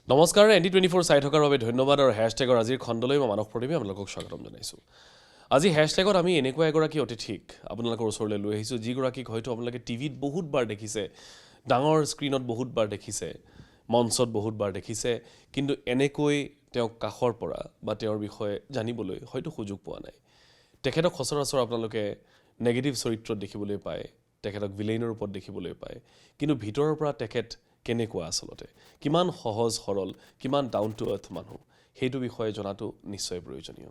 নমস্কাৰ ND24 চাই থকাৰ বাবে ধন্যবাদ আৰু হেশটেগৰ আজিৰ খণ্ডলৈ মই মানস প্ৰতিমে আপোনালোকক স্বাগতম জনাইছোঁ। আজি হেশটেগত আমি এনেকুৱা এগৰাকী অতিথিক আপোনালোকৰ ওচৰলৈ লৈ আহিছোঁ যিগৰাকীক হয়তো আপোনালোকে টিভিত বহুতবাৰ দেখিছে, ডাঙৰ স্ক্ৰীনত বহুতবাৰ দেখিছে, মঞ্চত বহুতবাৰ দেখিছে, কিন্তু এনেকৈ তেওঁক কাষৰ পৰা বা তেওঁৰ বিষয়ে জানিবলৈ হয়তো সুযোগ পোৱা নাই। তেখেতক সচৰাচৰ আপোনালোকে নেগেটিভ চৰিত্ৰত দেখিবলৈ পায়, তেখেতক ভিলেইনৰ ৰূপত দেখিবলৈ পায়, কিন্তু ভিতৰৰ পৰা তেখেত কেনেকুৱা আচলতে, কিমান সহজ সৰল, কিমান ডাউন টু আৰ্থ মানুহ, সেইটো বিষয়ে জনাটো নিশ্চয় প্ৰয়োজনীয়।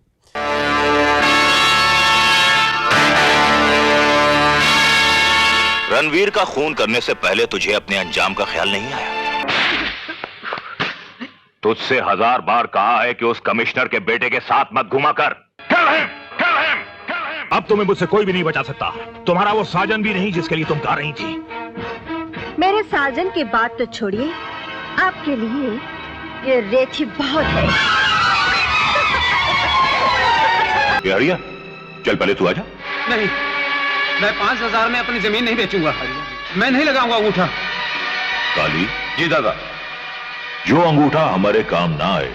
रणवीर का खून करने से पहले तुझे अपने अंजाम का ख्याल नहीं आया? तुझसे 1000 बार कहा है कि उस कमिश्नर के बेटे के साथ मत घुमा कर। अब तुम्हें मुझसे कोई भी नहीं बचा सकता। तुम्हारा वो साजन भी नहीं जिसके लिए तुम गा रही थी। मेरे साजन की बात तो छोड़िए, आपके लिए ये रेत ही बहुत है। ये हरिया, चल पहले तू आजा। नहीं, मैं 5000 में अपनी जमीन नहीं बेचूंगा। मैं नहीं लगाऊंगा अंगूठा। काली जी दादा, जो अंगूठा हमारे काम ना आए,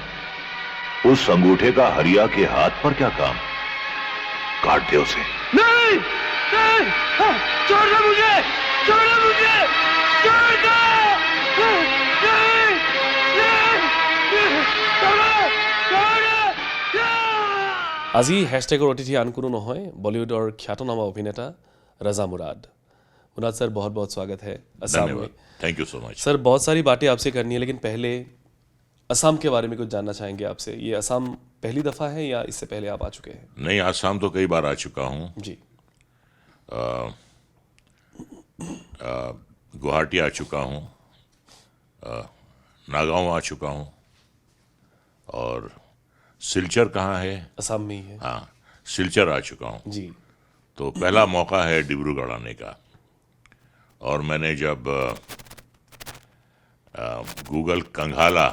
उस अंगूठे का हरिया के हाथ पर क्या काम? काट दे उसे। नहीं, नहीं, छोड़ दे मुझे, छोड़ दे मुझे, छोड़ दे, नहीं, नहीं, আজি হেশটেগৰ অতিথি আন কোনো নহয়, বলিউডৰ খ্যাতনামা অভিনেতা रज़ा मुराद। मुराद सर, बहुत बहुत स्वागत है असम में। Thank you so much sir, बहुत सारी बातें आपसे करनी है, लेकिन पहले असम के बारे में कुछ जानना चाहेंगे आपसे। ये असम पहली दफ़ा है या इससे पहले आप आ चुके हैं? नहीं, आसाम तो कई बार आ चुका हूँ। जी। गुवाहाटी आ चुका हूँ, नागांव आ चुका हूँ, और सिलचर कहाँ है? असम में ही है। हाँ, सिलचर आ चुका हूँ। जी। तो पहला मौका है डिब्रूगढ़ आने का। और मैंने जब गूगल कंघाला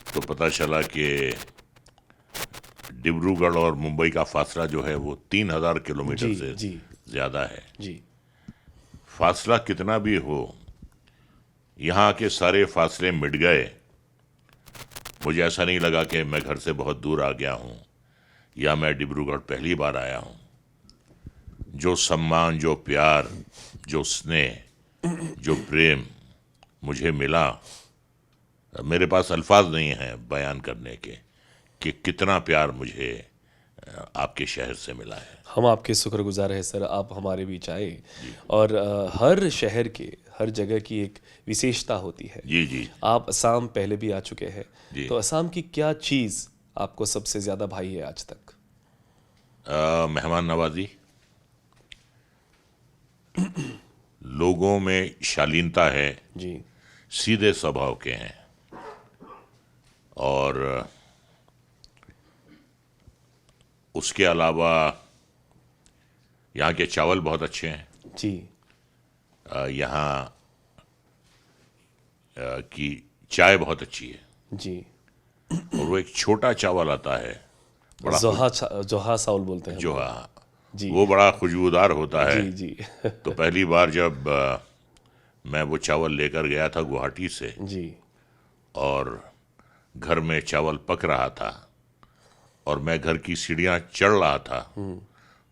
तो पता चला कि डिब्रूगढ़ और मुंबई का फासला जो है वो 3000 किलोमीटर से ज़्यादा है। जी। फासला कितना भी हो, यहाँ के सारे फासले मिट गए। मुझे ऐसा नहीं लगा कि मैं घर से बहुत दूर आ गया हूँ या मैं डिब्रूगढ़ पहली बार आया हूँ। जो सम्मान, जो प्यार, जो स्नेह, जो प्रेम मुझे मिला, मेरे पास अल्फाज नहीं हैं बयान करने के कि कितना प्यार मुझे आपके शहर से मिला है। हम आपके शुक्रगुजार हैं सर, आप हमारे बीच आए। और हर शहर के, हर जगह की एक विशेषता होती है। जी जी। आप असम पहले भी आ चुके हैं, जी। तो असम की क्या चीज़ आपको सबसे ज़्यादा भाई है आज तक? मेहमान नवाजी, लोगों में शालीनता है, जी। सीधे स्वभाव के हैं, और उसके अलावा यहाँ के चावल बहुत अच्छे हैं। जी। यहाँ की चाय बहुत अच्छी है। जी। और वो एक छोटा चावल आता है, बड़ा जोहा चावल बोलते हैं। जोहा। जी। वो बड़ा खुशबूदार होता है। जी जी। तो पहली बार जब मैं वो चावल लेकर गया था गुवाहाटी से, जी। और घर में चावल पक रहा था और मैं घर की सीढ़ियाँ चढ़ रहा था,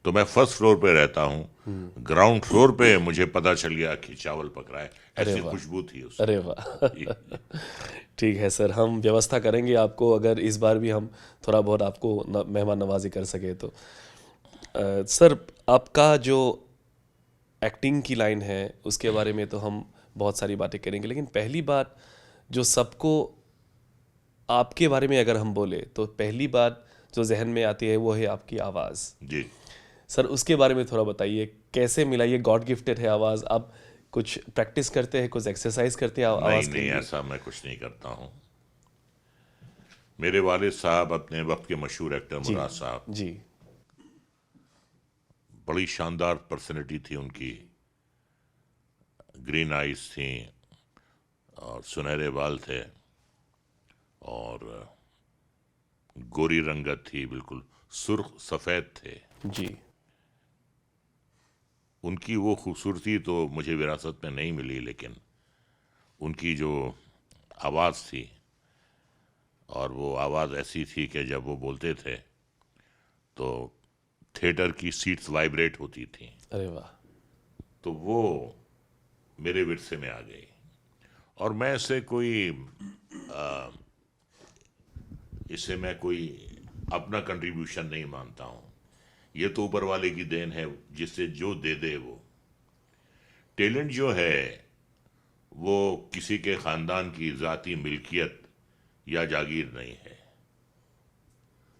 तो मैं फर्स्ट फ्लोर पे रहता हूँ, ग्राउंड फ्लोर पे मुझे पता चल गया कि चावल पक रहा है। ऐसी खुशबू थी उसमें। अरे वाह। ठीक है सर, हम व्यवस्था करेंगे आपको, अगर इस बार भी हम थोड़ा बहुत आपको मेहमान नवाजी कर सके तो। सर, आपका जो एक्टिंग की लाइन है उसके बारे में तो हम बहुत सारी बातें करेंगे, लेकिन पहली बात जो सबको आपके बारे में अगर हम बोले तो पहली बात जो जहन में आती है वो है आपकी आवाज़। जी सर, उसके बारे में थोड़ा बताइए, कैसे मिला? ये गॉड गिफ्टेड है आवाज़? आप कुछ प्रैक्टिस करते हैं, कुछ एक्सरसाइज करते हैं आवाज़ के लिए? नहीं, ऐसा मैं कुछ नहीं करता हूँ। मेरे वालिद साहब, अपने वक्त के मशहूर एक्टर मुराद साहब, जी। बड़ी शानदार पर्सनैलिटी थी उनकी। ग्रीन आइज थी और सुनहरे बाल थे और गोरी रंगत थी, बिल्कुल सुर्ख सफ़ेद थे। जी। उनकी वो खूबसूरती तो मुझे विरासत में नहीं मिली, लेकिन उनकी जो आवाज़ थी और वो आवाज़ ऐसी थी कि जब वो बोलते थे तो थिएटर की सीट्स वाइब्रेट होती थी। अरे वाह। तो वो मेरे विरसे में आ गई और मैं इससे मैं कोई अपना कंट्रीब्यूशन नहीं मानता हूँ। ये तो ऊपर वाले की देन है, जिससे जो दे दे वो। टैलेंट जो है वो किसी के खानदान की ज़ाती मिल्कियत या जागीर नहीं है।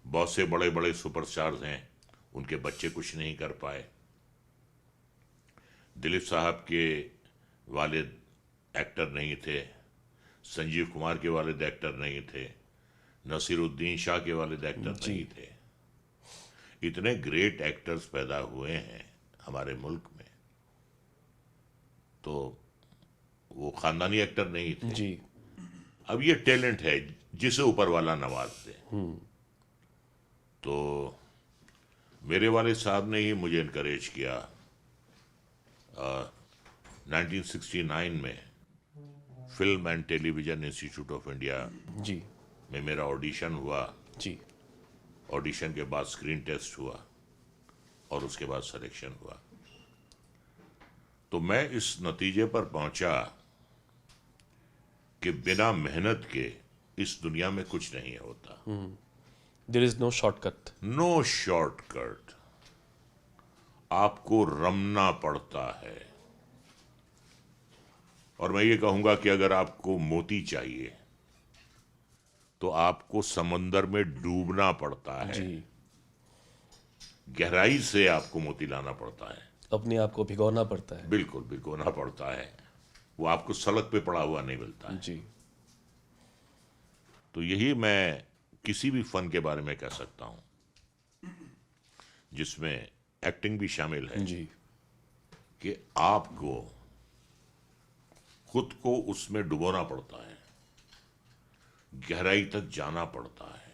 बहुत से बड़े बड़े सुपरस्टार्स हैं, उनके बच्चे कुछ नहीं कर पाए। दिलीप साहब के वालिद एक्टर नहीं थे, संजीव कुमार के वालिद एक्टर नहीं थे, नसीरुद्दीन शाह के वालिद एक्टर नहीं थे। इतने ग्रेट एक्टर्स पैदा हुए हैं हमारे मुल्क में, तो वो खानदानी एक्टर नहीं थे। जी। अब ये टैलेंट है जिसे ऊपर वाला नवाज दे। तो मेरे वालिद साहब ने ही मुझे इनकरेज किया। 1969 में Film and Television Institute of India जी। में मेरा ऑडिशन हुआ। जी। ऑडिशन के बाद स्क्रीन टेस्ट हुआ और उसके बाद सिलेक्शन हुआ। तो मैं इस नतीजे पर पहुंचा कि बिना मेहनत के इस दुनिया में कुछ नहीं होता। There is no shortcut. No shortcut. आपको रमना पड़ता है। और मैं ये कहूंगा कि अगर आपको मोती चाहिए तो आपको समंदर में डूबना पड़ता है। जी। गहराई से आपको मोती लाना पड़ता है। अपने आप को भिगोना पड़ता है। बिल्कुल भिगोना पड़ता है। वो आपको सड़क पे पड़ा हुआ नहीं मिलता है। जी। तो यही मैं किसी भी फन के बारे में कह सकता हूं जिसमें एक्टिंग भी शामिल है जी। कि आपको खुद को उसमें डुबोना पड़ता है, गहराई तक जाना पड़ता है।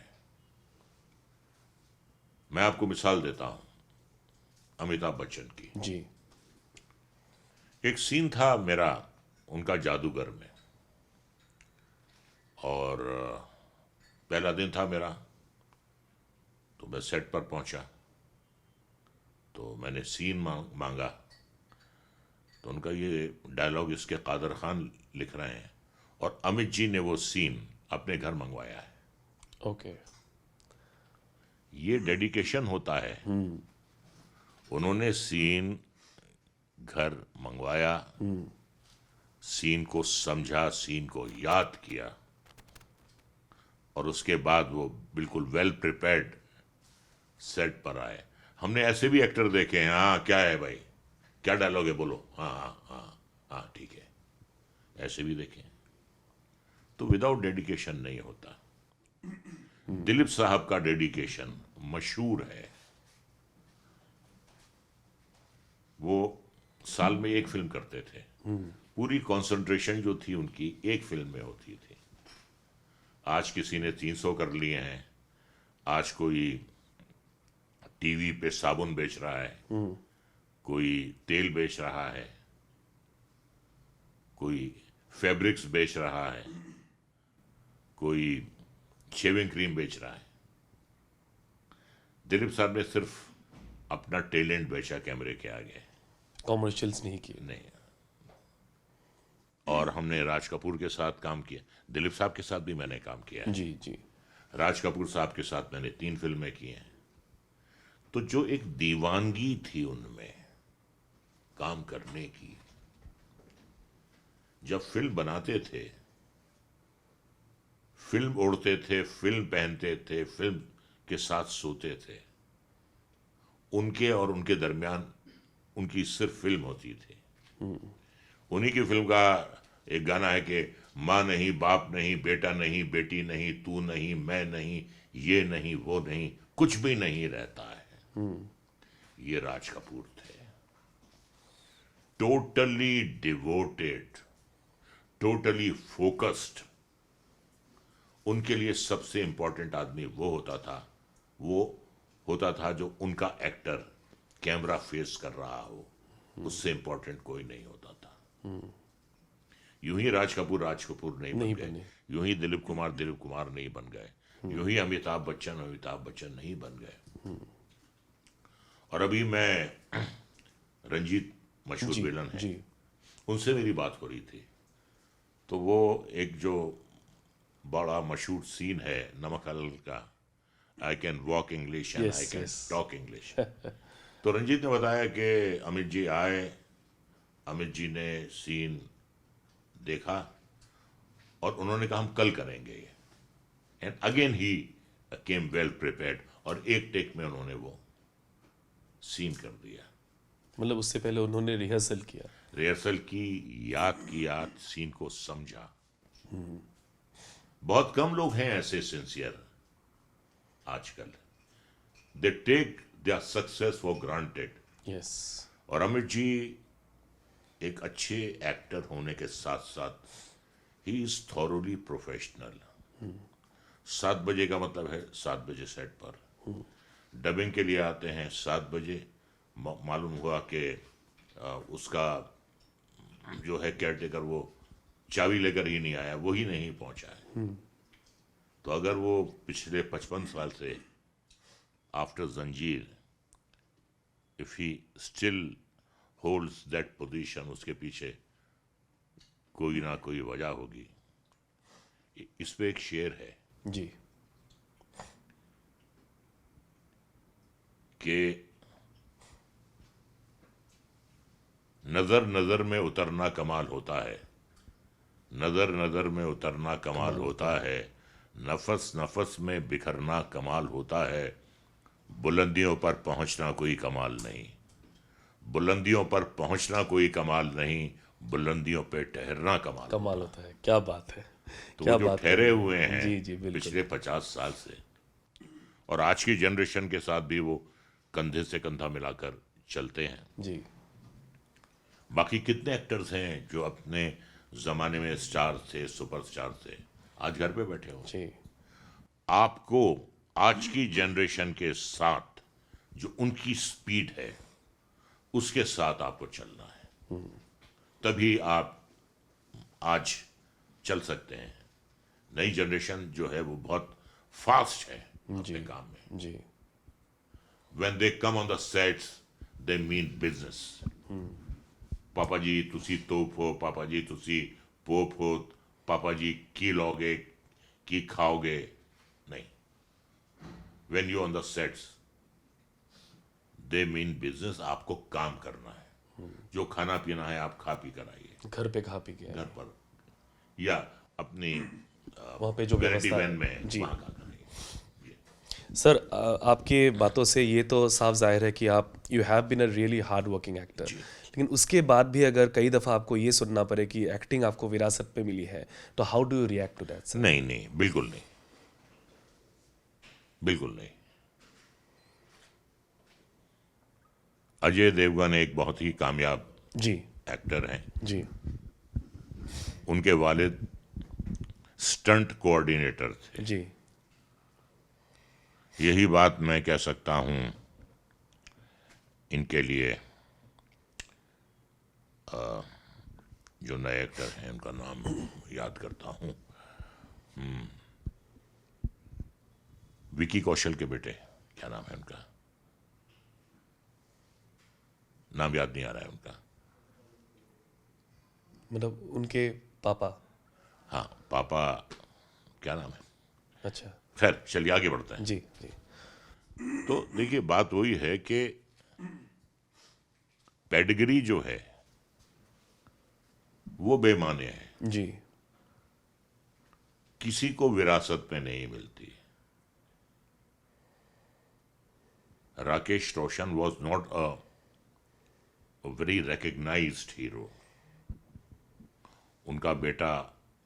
मैं आपको मिसाल देता हूं अमिताभ बच्चन की। जी। एक सीन था मेरा उनका जादूगर में, और पहला दिन था मेरा। तो मैं सेट पर पहुंचा तो मैंने सीन मांगा। तो उनका ये डायलॉग इसके कादर खान लिख रहे हैं और अमित जी ने वो सीन अपने घर मंगवाया है। ओके। ये डेडिकेशन होता है। उन्होंने सीन घर मंगवाया, सीन को समझा, सीन को याद किया और उसके बाद वो बिल्कुल वेल प्रिपेयर्ड सेट पर आए। हमने ऐसे भी एक्टर देखे हैं, हाँ क्या है भाई, क्या डायलॉग है, बोलो, हाँ हाँ हाँ हाँ ठीक है, ऐसे भी देखे। तो विदाउट डेडिकेशन नहीं होता। दिलीप साहब का डेडिकेशन मशहूर है। वो साल में एक फिल्म करते थे। पूरी कंसंट्रेशन जो थी उनकी एक फिल्म में होती थी। आज किसी ने 300 कर लिए हैं, आज कोई टीवी पे साबुन बेच रहा है, कोई तेल बेच रहा है, कोई फैब्रिक्स बेच रहा है, कोई शेविंग क्रीम बेच रहा है। दिलीप साहब ने सिर्फ अपना टैलेंट बेचा कैमरे के आगे, कॉमर्शियल्स नहीं किए। नहीं। और हमने राज कपूर के साथ काम किया, दिलीप साहब के साथ भी मैंने काम किया है। जी। जी। राज कपूर साहब के साथ मैंने 3 फिल्में की हैं। तो जो एक दीवानगी थी उनमें काम करने की, जब फिल्म बनाते थे, फिल्म ओढ़ते थे, फिल्म पहनते थे, फिल्म के साथ सोते थे, उनके और उनके दरमियान उनकी सिर्फ फिल्म होती थी। उन्हीं की फिल्म का एक गाना है कि माँ नहीं, बाप नहीं, बेटा नहीं, बेटी नहीं, तू नहीं, मैं नहीं, ये नहीं, वो नहीं, कुछ भी नहीं रहता है। ये राज कपूर थे। Totally devoted, totally focused. उनके लिए सबसे इंपॉर्टेंट आदमी वो होता था जो उनका एक्टर कैमरा फेस कर रहा हो, उससे इंपॉर्टेंट कोई नहीं होता था। यूं ही राज कपूर नहीं नहीं बन गए, बने। यूं ही दिलीप कुमार नहीं बन गए, यूं ही अमिताभ बच्चन नहीं बन गए। और अभी मैं रंजीत मशहूर जी विलन है, जी उनसे मेरी बात हो रही थी, तो वो एक जो बड़ा मशहूर सीन है नमक हलाल का, I can walk English and Yes, I can yes. Talk English. तो रंजीत ने बताया कि अमित जी आए, अमित जी ने सीन देखा और उन्होंने कहा हम कल करेंगे ये, and again he came well prepared, और एक टेक में उन्होंने वो सीन कर दिया। मतलब उससे पहले उन्होंने रिहर्सल किया। रिहर्सल की याद सीन को समझा। बहुत कम लोग हैं ऐसे सिंसियर आजकल, they take their success for granted. Yes और अमित जी एक अच्छे एक्टर होने के साथ साथ ही इज थॉरोली प्रोफेशनल। 7 बजे का मतलब है 7 बजे सेट पर, डबिंग के लिए आते हैं 7 बजे, मालूम हुआ कि उसका जो है केयरटेकर वो चाबी लेकर ही नहीं आया, वो ही नहीं पहुंचा है। तो अगर वो पिछले 55 साल से आफ्टर जंजीर if he still holds that position, उसके पीछे कोई ना कोई वजह होगी। इस पे एक शेर है जी कि नजर नजर में उतरना कमाल होता है, नजर नजर में उतरना कमाल होता है, नफस नफस में बिखरना कमाल होता है, बुलंदियों पर पहुंचना कोई कमाल नहीं, बुलंदियों पर पहुंचना कोई कमाल नहीं, बुलंदियों पे ठहरना कमाल होता है। क्या बात है, तो क्या वो जो बात ठहरे है। हुए हैं जी जी बिल्कुल। पिछले 50 साल से, और आज की जनरेशन के साथ भी वो कंधे से कंधा मिलाकर चलते हैं। जी बाकी कितने एक्टर्स हैं जो अपने जमाने में स्टार थे, सुपरस्टार थे, आज घर पे बैठे हो। जी आपको आज की जनरेशन के साथ जो उनकी स्पीड है उसके साथ आपको चलना है, तभी आप आज चल सकते हैं। नई जनरेशन जो है वो बहुत फास्ट है अपने काम में। जी When they come on the sets, they mean business. पापा जी तुसी तोप हो, पापा जी तुसी पोप हो, पापा जी की लोगे की खाओगे, नहीं। When you on the sets, they mean business. आपको काम करना है, जो खाना पीना है आप खा पी कर आइए घर पे खा पी के घर पर, या अपनी वहाँ पे जो वैनिटी व्यवस्था वैन है। में जी वहाँ खा कर आइए। सर आपके बातों से ये तो साफ जाहिर है कि आप you have been a really hard working actor, लेकिन उसके बाद भी अगर कई दफ़ा आपको ये सुनना पड़े कि एक्टिंग आपको विरासत पे मिली है, तो how do you react to that sir? नहीं नहीं, बिल्कुल नहीं, बिल्कुल नहीं। अजय देवगन एक बहुत ही कामयाब जी एक्टर हैं। जी उनके वालिद स्टंट कोऑर्डिनेटर थे। जी यही बात मैं कह सकता हूं इनके लिए। जो नए एक्टर हैं उनका नाम याद करता हूं, विकी कौशल के बेटे, क्या नाम है उनका, नाम याद नहीं आ रहा है उनका। मतलब उनके पापा। हाँ पापा, क्या नाम है, अच्छा खैर चलिए आगे बढ़ते हैं। जी जी तो देखिए बात वही है कि पेडिग्री जो है वो बेमाने है, जी किसी को विरासत में नहीं मिलती। Rakesh Roshan was not a very recognised hero, उनका बेटा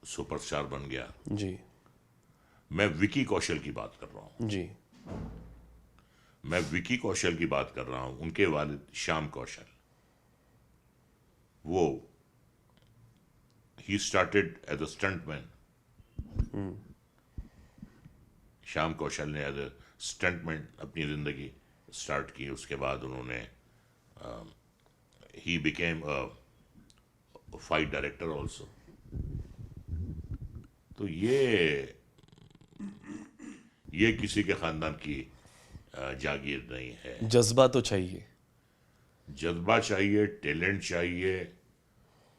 सुपरस्टार बन गया। जी मैं विकी कौशल की बात कर रहा हूं, जी मैं विकी कौशल की बात कर रहा हूं। उनके वालिद श्याम कौशल, वो ही started as a stuntman. Shyam Kaushal ने एज अ स्टंटमैन अपनी जिंदगी स्टार्ट की। उसके बाद उन्होंने he became a fight director also. तो ये किसी के खानदान की जागीर नहीं है। जज्बा तो चाहिए। जज्बा चाहिए, टैलेंट चाहिए,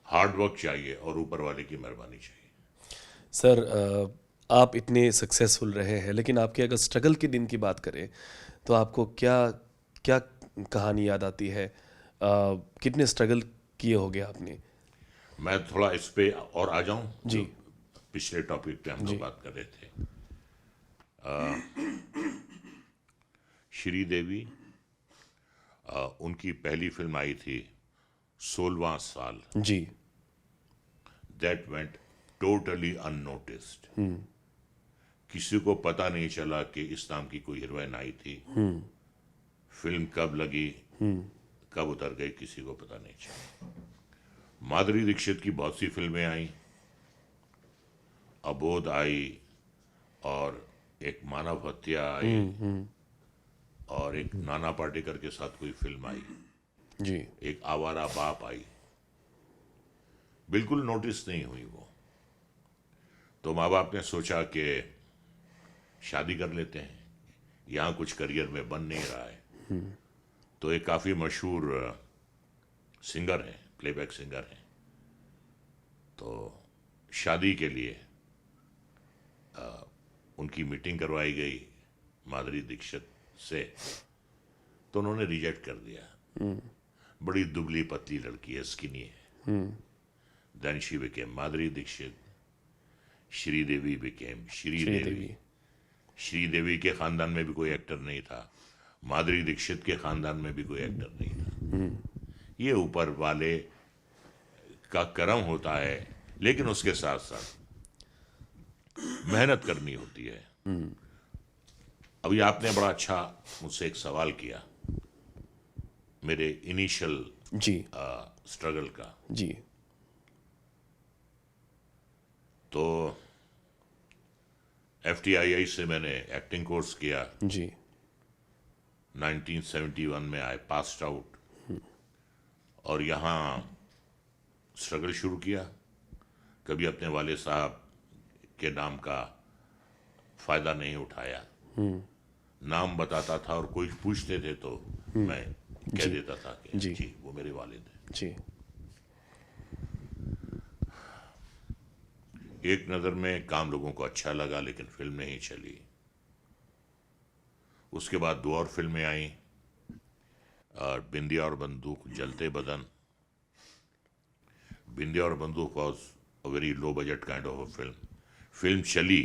हार्ड वर्क चाहिए और ऊपर वाले की मेहरबानी चाहिए। सर आप इतने सक्सेसफुल रहे हैं, लेकिन आपके अगर स्ट्रगल के दिन की बात करें तो आपको क्या क्या कहानी याद आती है? कितने स्ट्रगल किए होगे आपने? मैं थोड़ा इस पे और आ जाऊं जी। जो पिछले टॉपिक पे हम लोग बात कर रहे थे। श्रीदेवी, उनकी पहली फिल्म आई थी 16वां साल। जी। That went totally unnoticed. किसी को पता नहीं चला कि इस नाम की कोई हीरोइन आई थी। फिल्म कब लगी, कब उतर गई, किसी को पता नहीं चला। माधुरी दीक्षित की बहुत सी फिल्में आई, अबोध आई, और एक मानव हत्या आई, और एक नाना पाटेकर के साथ कोई फिल्म आई, जी। एक आवारा बाप आई। बिल्कुल नोटिस नहीं हुई वो। तो माँ बाप ने सोचा कि शादी कर लेते हैं, यहाँ कुछ करियर में बन नहीं रहा है। तो एक काफ़ी मशहूर सिंगर है, प्लेबैक सिंगर है, तो शादी के लिए उनकी मीटिंग करवाई गई माधुरी दीक्षित से, तो उन्होंने रिजेक्ट कर दिया। बड़ी दुबली पतली लड़की है, स्किनी है। Then she became Madhuri Dixit, Sridevi became Sridevi. Sridevi के खानदान में भी कोई एक्टर नहीं था, माधुरी दीक्षित के खानदान में भी कोई एक्टर नहीं था। ये ऊपर वाले का करम होता है, लेकिन उसके साथ साथ मेहनत करनी होती है। अभी आपने बड़ा अच्छा मुझसे एक सवाल किया मेरे इनिशियल जी। स्ट्रगल का। जी। तो FTII से मैंने एक्टिंग कोर्स किया। जी। 1971 में आई पास्ड आउट, और यहाँ स्ट्रगल शुरू किया। कभी अपने वाले साहब के नाम का फायदा नहीं उठाया। नाम बताता था और कोई पूछते थे तो मैं कह देता था कि जी वो मेरे वालिद हैं। जी। एक नज़र में काम लोगों को अच्छा लगा, लेकिन फिल्म नहीं चली। उसके बाद 2 और फिल्में आई, बिंदिया और बंदूक, जलते बदन। Bindiya Aur Bandook was a very low budget kind of a film. Film चली,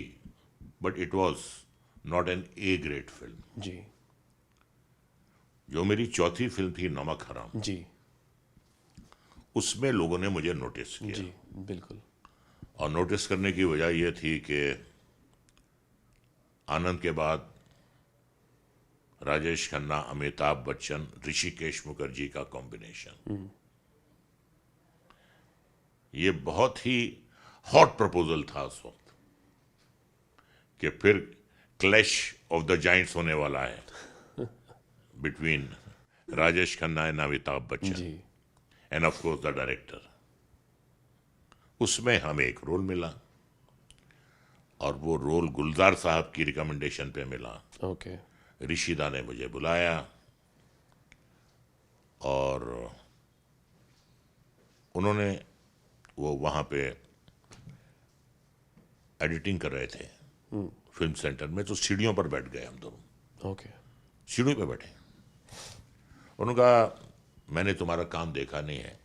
but it was not an A grade film. जी। जो मेरी चौथी फिल्म थी नमक हराम, जी। उसमें लोगों ने मुझे नोटिस किया। जी बिल्कुल। और नोटिस करने की वजह यह थी कि आनंद के बाद राजेश खन्ना, अमिताभ बच्चन, ऋषिकेश मुखर्जी का कॉम्बिनेशन, ये बहुत ही हॉट प्रपोजल था उस वक्त कि फिर क्लैश ऑफ द जाइंट्स होने वाला है between Rajesh Khanna and Amitabh Bachchan end of course the director. उसमें हमें एक रोल मिला, और वो रोल गुलजार साहब की रिकमेंडेशन पे मिला। ओके। ऋषिदा ने मुझे बुलाया, और उन्होंने वो वहाँ पे एडिटिंग कर रहे थे फिल्म सेंटर में, तो सीढ़ियों पर बैठ गए हम दोनों। ओके। सीढ़ियों पे बैठे। उन्होंने कहा मैंने तुम्हारा काम देखा नहीं है,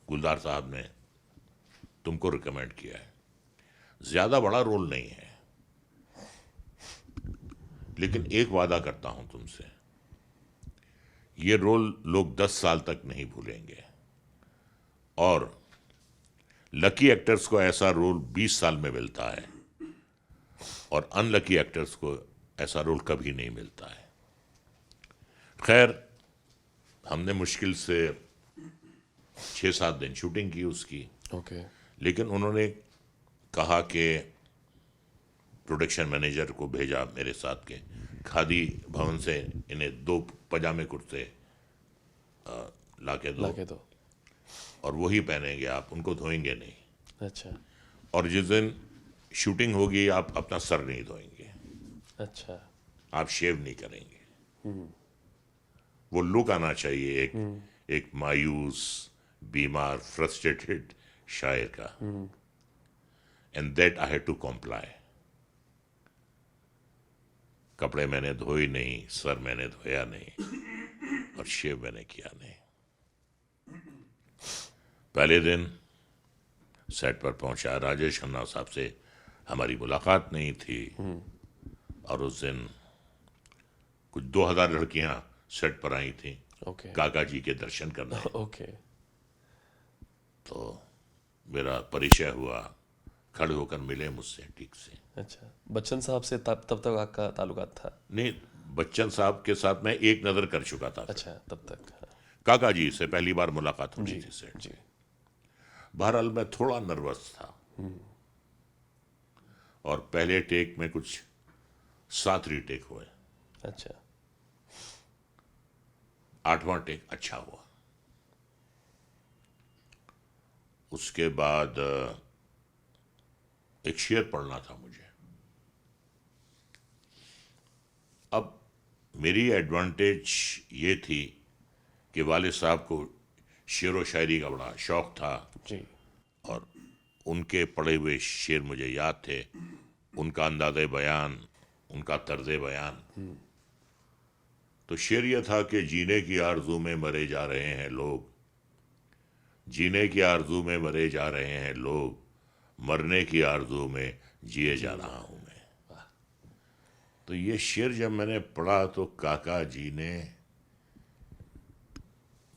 गुलजार साहब ने तुमको रिकमेंड किया है। ज्यादा बड़ा रोल नहीं है, लेकिन एक वादा करता हूं तुमसे, ये रोल लोग 10 साल तक नहीं भूलेंगे, और लकी एक्टर्स को ऐसा रोल 20 साल में मिलता है, और अनलकी एक्टर्स को ऐसा रोल कभी नहीं मिलता है। खैर, हमने मुश्किल से 6-7 दिन शूटिंग की उसकी। ओके। लेकिन उन्होंने कहा कि प्रोडक्शन मैनेजर को भेजा मेरे साथ के, खादी भवन से इन्हें 2 पजामे कुर्ते लाके दो, और वही पहनेंगे आप, उनको धोएंगे नहीं। अच्छा। और जिस दिन शूटिंग होगी, आप अपना सर नहीं धोएंगे, अच्छा। आप शेव नहीं करेंगे। वो लुक आना चाहिए एक मायूस, बीमार, फ्रस्ट्रेटेड शायर का। And that I had to comply. कपड़े मैंने धोए नहीं, सर मैंने धोया नहीं, और शेव मैंने किया नहीं। पहले दिन सेट पर पहुंचा, राजेश खन्ना साहब से हमारी मुलाकात नहीं थी, और उस दिन कुछ 2000 लड़कियां सेट पर आई थी ओके काका जी के दर्शन करने। ओके। तो मेरा परिचय हुआ, खड़े होकर मिले मुझसे ठीक से। अच्छा, बच्चन साहब से तब तक आपका ताल्लुकात था? नहीं, बच्चन साहब के साथ मैं एक नज़र कर चुका था। अच्छा, तब तक। काका जी से पहली बार मुलाकात हुई थी सेट। जी। बहरहाल मैं थोड़ा नर्वस था, और पहले टेक में कुछ 7 रीटेक हुए, अच्छा। 8वां टेक अच्छा हुआ। उसके बाद एक शेर पढ़ना था मुझे। अब मेरी एडवांटेज ये थी कि वालिद साहब को शेर व शायरी का बड़ा शौक था, जी। और उनके पढ़े हुए शेर मुझे याद थे, उनका अंदाज़े बयान, उनका तर्ज़े बयान। तो शेर यह था कि जीने की आरज़ू में मरे जा रहे हैं लोग, जीने की आरज़ू में मरे जा रहे हैं लोग, मरने की आरज़ू में जिए जा रहा हूं मैं। तो ये शेर जब मैंने पढ़ा तो काका जी ने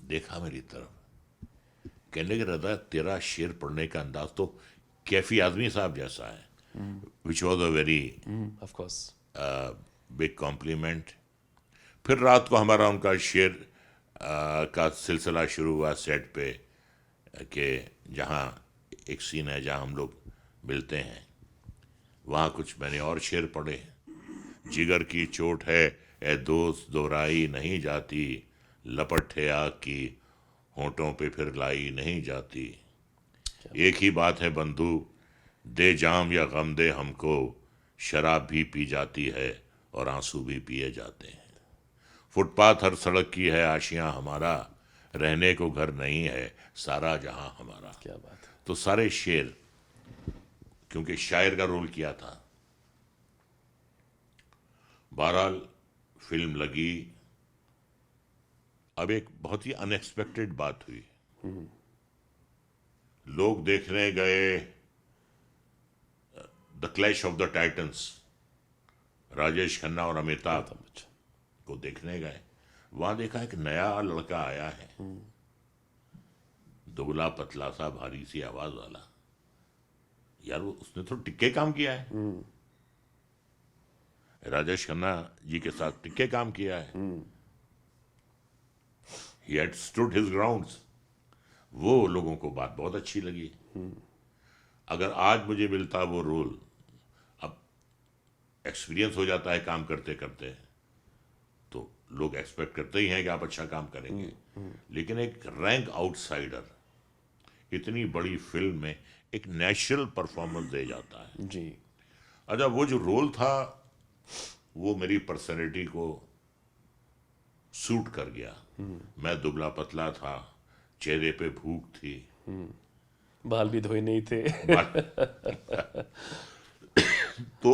देखा मेरी तरफ, कहने लगे, रज़ा तेरा शेर पढ़ने का अंदाज तो कैफी आदमी साहब जैसा है, which was a very of course big complement. फिर रात को हमारा उनका शेर का सिलसिला शुरू हुआ सेट पे, कि जहाँ एक सीन है जहाँ हम लोग मिलते हैं, वहाँ कुछ मैंने और शेर पढ़े। जिगर की चोट है ए दोस्त दोहराई नहीं जाती, लपट है आग की होंठों पे फिर लाई नहीं जाती, एक ही बात है बंधु, दे जाम या गम दे हमको, शराब भी पी जाती है और आंसू भी पिए जाते हैं। फुटपाथ हर सड़क की है आशियां हमारा, रहने को घर नहीं है सारा जहां हमारा। क्या बात है। तो सारे शेर, क्योंकि शायर का रोल किया था। बहरहाल फिल्म लगी। अब एक बहुत ही अनएक्सपेक्टेड बात हुई। लोग देखने गए the clash of the Titans, Rajesh Khanna और अमिताभ को देखने गए। वहां देखा एक नया लड़का आया है, दुबला पतला सा भारी सी आवाज वाला। यार उसने तो टिक्के काम किया है, राजेश खन्ना जी के साथ टिक्के काम किया है। He had stood his grounds। वो लोगों को बात बहुत अच्छी लगी। अगर आज मुझे मिलता वो रोल, अब एक्सपीरियंस हो जाता है काम करते करते, तो लोग एक्सपेक्ट करते ही हैं कि आप अच्छा काम करेंगे। लेकिन एक रैंक आउटसाइडर इतनी बड़ी फिल्म में एक नेचुरल परफॉर्मेंस दे जाता है। जी। अच्छा, वो जो रोल था वो मेरी पर्सनैलिटी को सूट कर गया। मैं दुबला पतला था, चेहरे पे भूख थी, बाल भी धोए नहीं थे। तो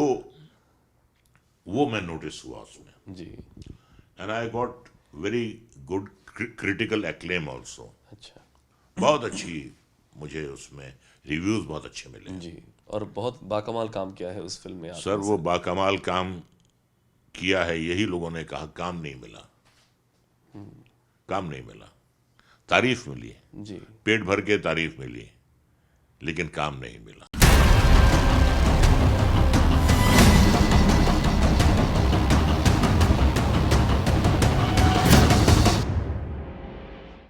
वो मैं नोटिस हुआ उसमें। जी। And I got very good critical acclaim also. अच्छा। बहुत अच्छी, मुझे उसमें रिव्यूज बहुत अच्छे मिले। जी, और बहुत बाकमाल काम किया है उस फिल्म में आपने। सर वो बाकमाल काम किया है, यही लोगों ने कहा। काम नहीं मिला, काम नहीं मिला। तारीफ मिली, जी। पेट भर के तारीफ मिली, लेकिन काम नहीं मिला।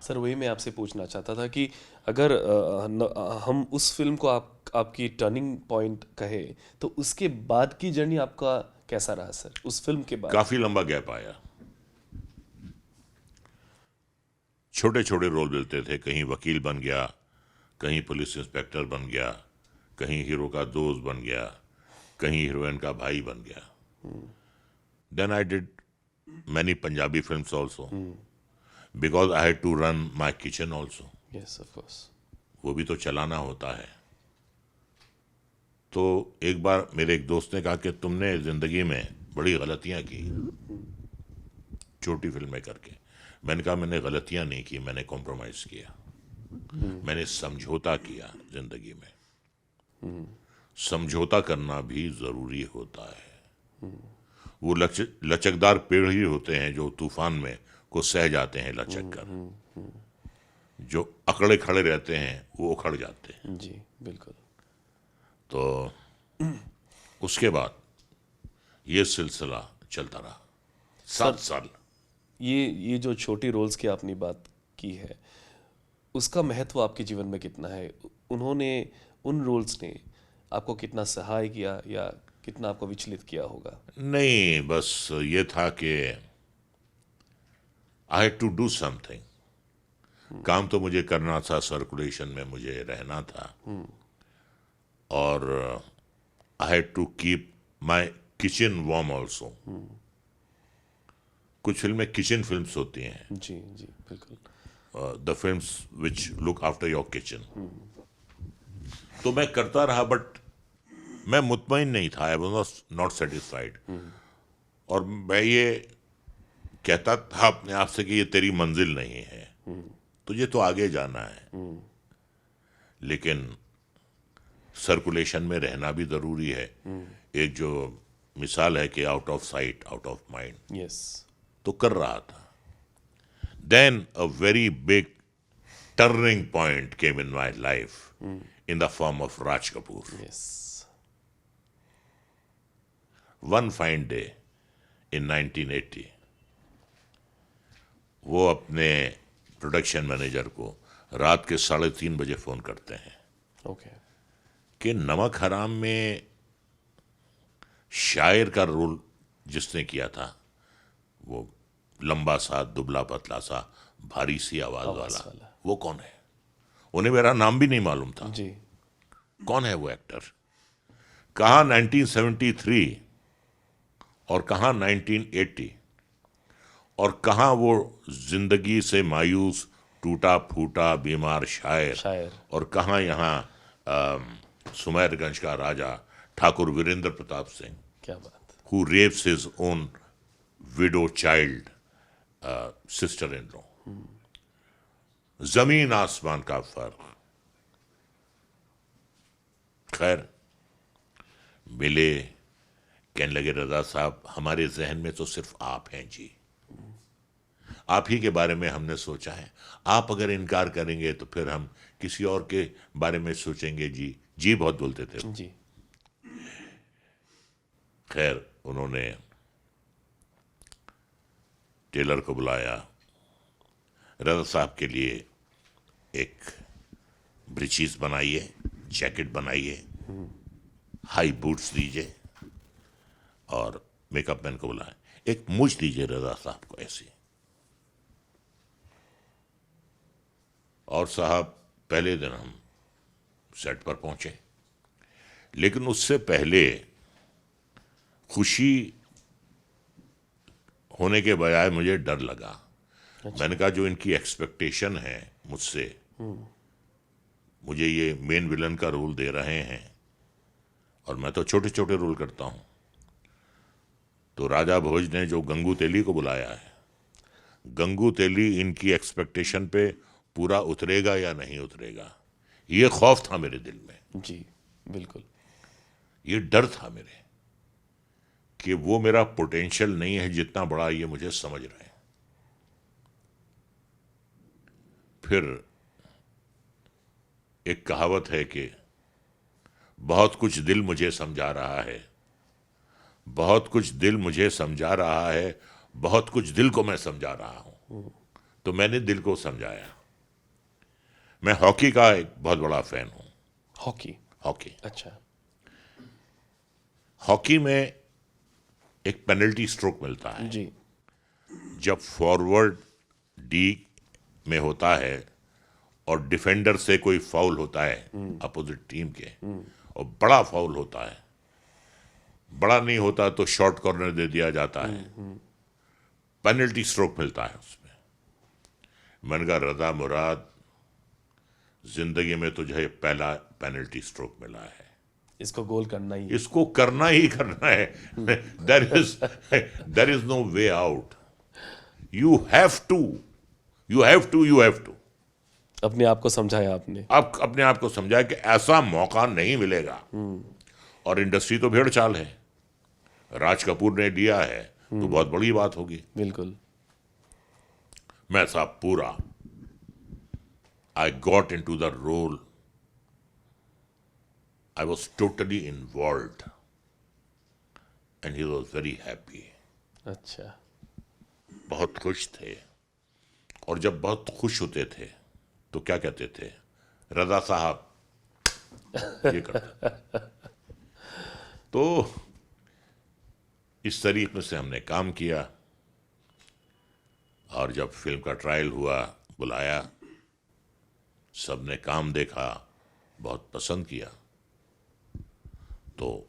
सर वही मैं आपसे पूछना चाहता था कि अगर हम उस फिल्म को आपकी टर्निंग पॉइंट कहे, तो उसके बाद की जर्नी आपका कैसा रहा सर, उस फिल्म के बाद? काफी लंबा गैप आया। छोटे छोटे रोल मिलते थे, कहीं वकील बन गया, कहीं पुलिस इंस्पेक्टर बन गया, कहीं हीरो का दोस्त बन गया, कहीं हीरोइन का भाई बन गया. Then I did many Punjabi films also, because I had to run my kitchen also. Yes of course. वो भी तो चलाना होता है. तो एक बार मेरे एक दोस्त ने कहा कि तुमने जिंदगी में बड़ी गलतियां की छोटी फिल्में करके. मैंने कहा मैंने गलतियां नहीं की, मैंने कॉम्प्रोमाइज किया. मैंने समझौता किया जिंदगी में. समझौता करना भी जरूरी होता है. वो लचकदार पेड़ ही होते हैं जो तूफान में को सह जाते हैं लचक कर. जो अकड़े खड़े रहते हैं वो उखड़ जाते हैं. जी बिल्कुल. तो उसके बाद ये सिलसिला चलता रहा 7 साल. ये जो छोटी रोल्स की आपने बात की है, उसका महत्व आपके जीवन में कितना है? उन रोल्स ने आपको कितना सहाय किया या कितना आपको विचलित किया होगा? नहीं, बस ये था कि I had to do something. काम तो मुझे करना था, सर्कुलेशन में मुझे रहना था. और I had to keep my kitchen warm also. कुछ फिल्में किचन फिल्म्स होती हैं, जी जी बिल्कुल. The films which look after your kitchen. तो मैं करता रहा, बट मैं मुतमईन नहीं था. I was not satisfied. और मैं ये कहता था अपने आप से कि ये तेरी मंजिल नहीं है, तुझे तो आगे जाना है. लेकिन सर्कुलेशन में रहना भी जरूरी है. एक जो मिसाल है कि out of sight out of mind, yes. तो कर रहा था. Then a very big turning point came in my life in the form of Raj Kapoor. Yes. One fine day in 1980 वो अपने प्रोडक्शन मैनेजर को रात के 3:30 बजे फोन करते हैं ओके. कि नमक हराम में शायर का रोल जिसने किया था, वो लंबा सा दुबला पतला सा भारी सी आवाज वाला, वो कौन है? उन्हें मेरा नाम भी नहीं मालूम था. जी. कौन है वो एक्टर? कहाँ 1973 और कहाँ 1980, और कहाँ वो जिंदगी से मायूस टूटा फूटा बीमार शायर. और कहाँ यहाँ सुमेरगंज का राजा ठाकुर वीरेंद्र प्रताप सिंह, क्या बात. who rapes his own widow child, sister in law. जमीन आसमान का फर्क. खैर मिले, कहने लगे रजा साहब हमारे जहन में तो सिर्फ आप हैं जी, आप ही के बारे में हमने सोचा है. आप अगर इनकार करेंगे तो फिर हम किसी और के बारे में सोचेंगे जी. जी बहुत बोलते थे. जी. खैर उन्होंने टेलर को बुलाया. रजा साहब के लिए एक ब्रीचीज बनाइए, जैकेट बनाइए, हाई बूट्स दीजिए, और मेकअप मैन को बुलाया. एक मूछ दीजिए रजा साहब को ऐसी. और साहब पहले दिन हम सेट पर पहुंचे, लेकिन उससे पहले खुशी होने के बजाय मुझे डर लगा. मैंने कहा जो इनकी एक्सपेक्टेशन है मुझसे, मुझे ये मेन विलन का रोल दे रहे हैं और मैं तो छोटे छोटे रोल करता हूं. तो राजा भोज ने जो गंगू तेली को बुलाया है, गंगू तेली इनकी एक्सपेक्टेशन पे पूरा उतरेगा या नहीं उतरेगा, ये खौफ था मेरे दिल में. जी बिल्कुल. ये डर था मेरे कि वो मेरा पोटेंशियल नहीं है जितना बड़ा ये मुझे समझ रहे हैं. फिर एक कहावत है कि बहुत कुछ दिल मुझे समझा रहा है, बहुत कुछ दिल मुझे समझा रहा है, बहुत कुछ दिल को मैं समझा रहा हूं. तो मैंने दिल को समझाया. मैं हॉकी का एक बहुत बड़ा फैन हूं. हॉकी. अच्छा. हॉकी में एक पेनल्टी स्ट्रोक मिलता है. जी. जब फॉरवर्ड डी में होता है और डिफेंडर से कोई फाउल होता है अपोजिट टीम के, और बड़ा फाउल होता है, बड़ा नहीं होता तो शॉर्ट कॉर्नर दे दिया जाता है, पेनल्टी स्ट्रोक मिलता है उसमें। मैंने कहा रजा मुराद, जिंदगी में तुझे पहला पेनल्टी स्ट्रोक मिला है, इसको गोल करना ही। इसको करना ही करना है। There is no way out. You have to, you have to, you have to. अपने आप को समझाया आपने। आप अपने आप को समझाया कि ऐसा मौका नहीं मिलेगा। और इंडस्ट्री तो भेड़ चाल है, राज कपूर ने लिया है तो बहुत बड़ी बात होगी। बिल्कुल। मैं साहब पूरा, I got into the role, I was totally involve and he was very happy. अच्छा। बहुत खुश थे। और जब बहुत खुश होते थे तो क्या कहते थे, रजा साहब ये करते। तो इस तरीके से हमने काम किया। और जब फिल्म का ट्रायल हुआ, बुलाया, सबने काम देखा, बहुत पसंद किया, तो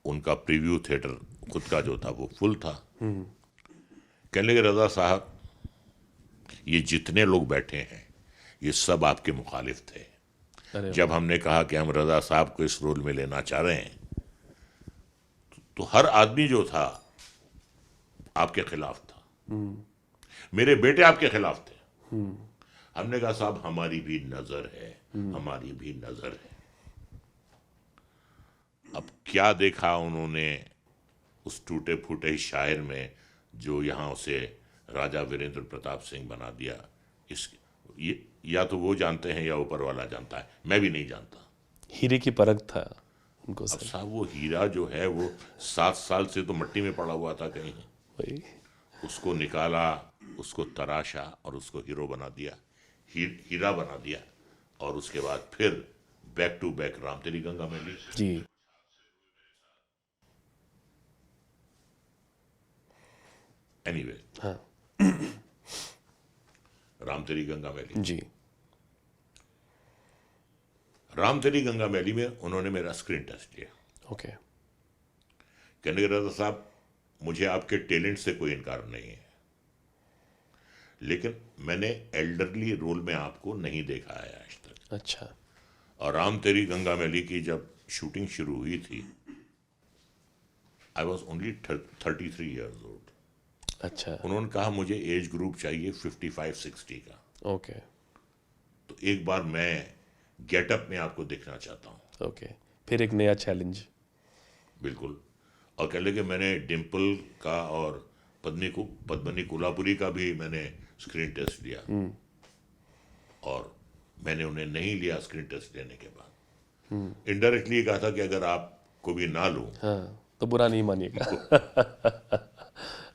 उनका प्रीव्यू थिएटर खुद का जो था वो फुल था। कहने लगे रजा साहब, ये जितने लोग बैठे हैं ये सब आपके मुखालिफ थे। अरे जब हमने कहा कि हम रजा साहब को इस रोल में लेना चाह रहे हैं तो हर आदमी जो था आपके खिलाफ था। मेरे बेटे आपके खिलाफ थे। हमने कहा साहब हमारी भी नजर है, हमारी भी नजर है। अब क्या देखा उन्होंने उस टूटे फूटे शायर में, जो यहां उसे राजा वीरेंद्र प्रताप सिंह बना दिया। ये या तो वो जानते हैं या ऊपर वाला जानता है, मैं भी नहीं जानता। हीरे की परख था उनको अब सर। साहब वो हीरा जो है वो 7 साल से तो मिट्टी में पड़ा हुआ था कहीं। वही। उसको निकाला, उसको तराशा और उसको हीरो बना दिया, हीरा बना दिया। और उसके बाद फिर बैक टू बैक राम तेरी गंगा मैली। जी। एनीवे, हाँ। राम तेरी गंगा मैली। जी। राम तेरी गंगा मैली में उन्होंने मेरा स्क्रीन टेस्ट लिया। ओके। कहने लगे रजा साहब, मुझे आपके टैलेंट से कोई इनकार नहीं है, लेकिन मैंने एल्डरली रोल में आपको नहीं देखा है आज तक। अच्छा। और राम तेरी गंगा मैली की जब शूटिंग शुरू हुई थी, I was only 33 years old. अच्छा। उन्होंने कहा मुझे एज ग्रुप चाहिए 55-60 का। ओके। तो एक बार मैं गेटअप में आपको देखना चाहता हूँ। ओके। फिर एक नया चैलेंज। बिल्कुल। और कह लगे मैंने डिम्पल का और पद्मनी कोल्हापुरी का भी मैंने स्क्रीन टेस्ट लिया। और मैंने उन्हें नहीं लिया स्क्रीन टेस्ट लेने के बाद। इनडायरेक्टली ये कहा था कि अगर आपको भी ना लूं हाँ, तो बुरा नहीं मानिएगा।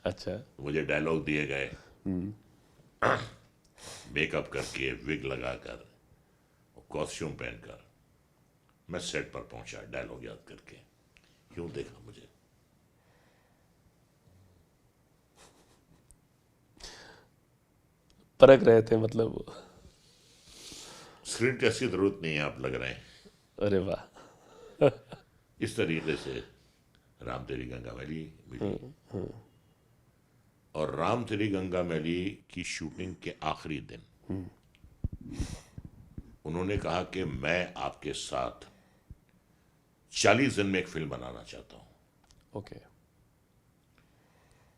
अच्छा। मुझे डायलॉग दिए गए, मेकअप करके, विग लगाकर, कॉस्ट्यूम पहनकर मैं सेट पर पहुंचा डायलॉग याद करके। क्यों देखा मुझे? परख रहे थे मतलब। स्क्रीन टेस्ट की जरूरत नहीं है, आप लग रहे हैं। अरे वाह। इस तरीके से राम तेरी गंगा मैली मिली। और राम तेरी गंगा मैली की शूटिंग के आखिरी दिन उन्होंने कहा कि मैं आपके साथ 40 दिन में एक फिल्म बनाना चाहता हूं। ओके।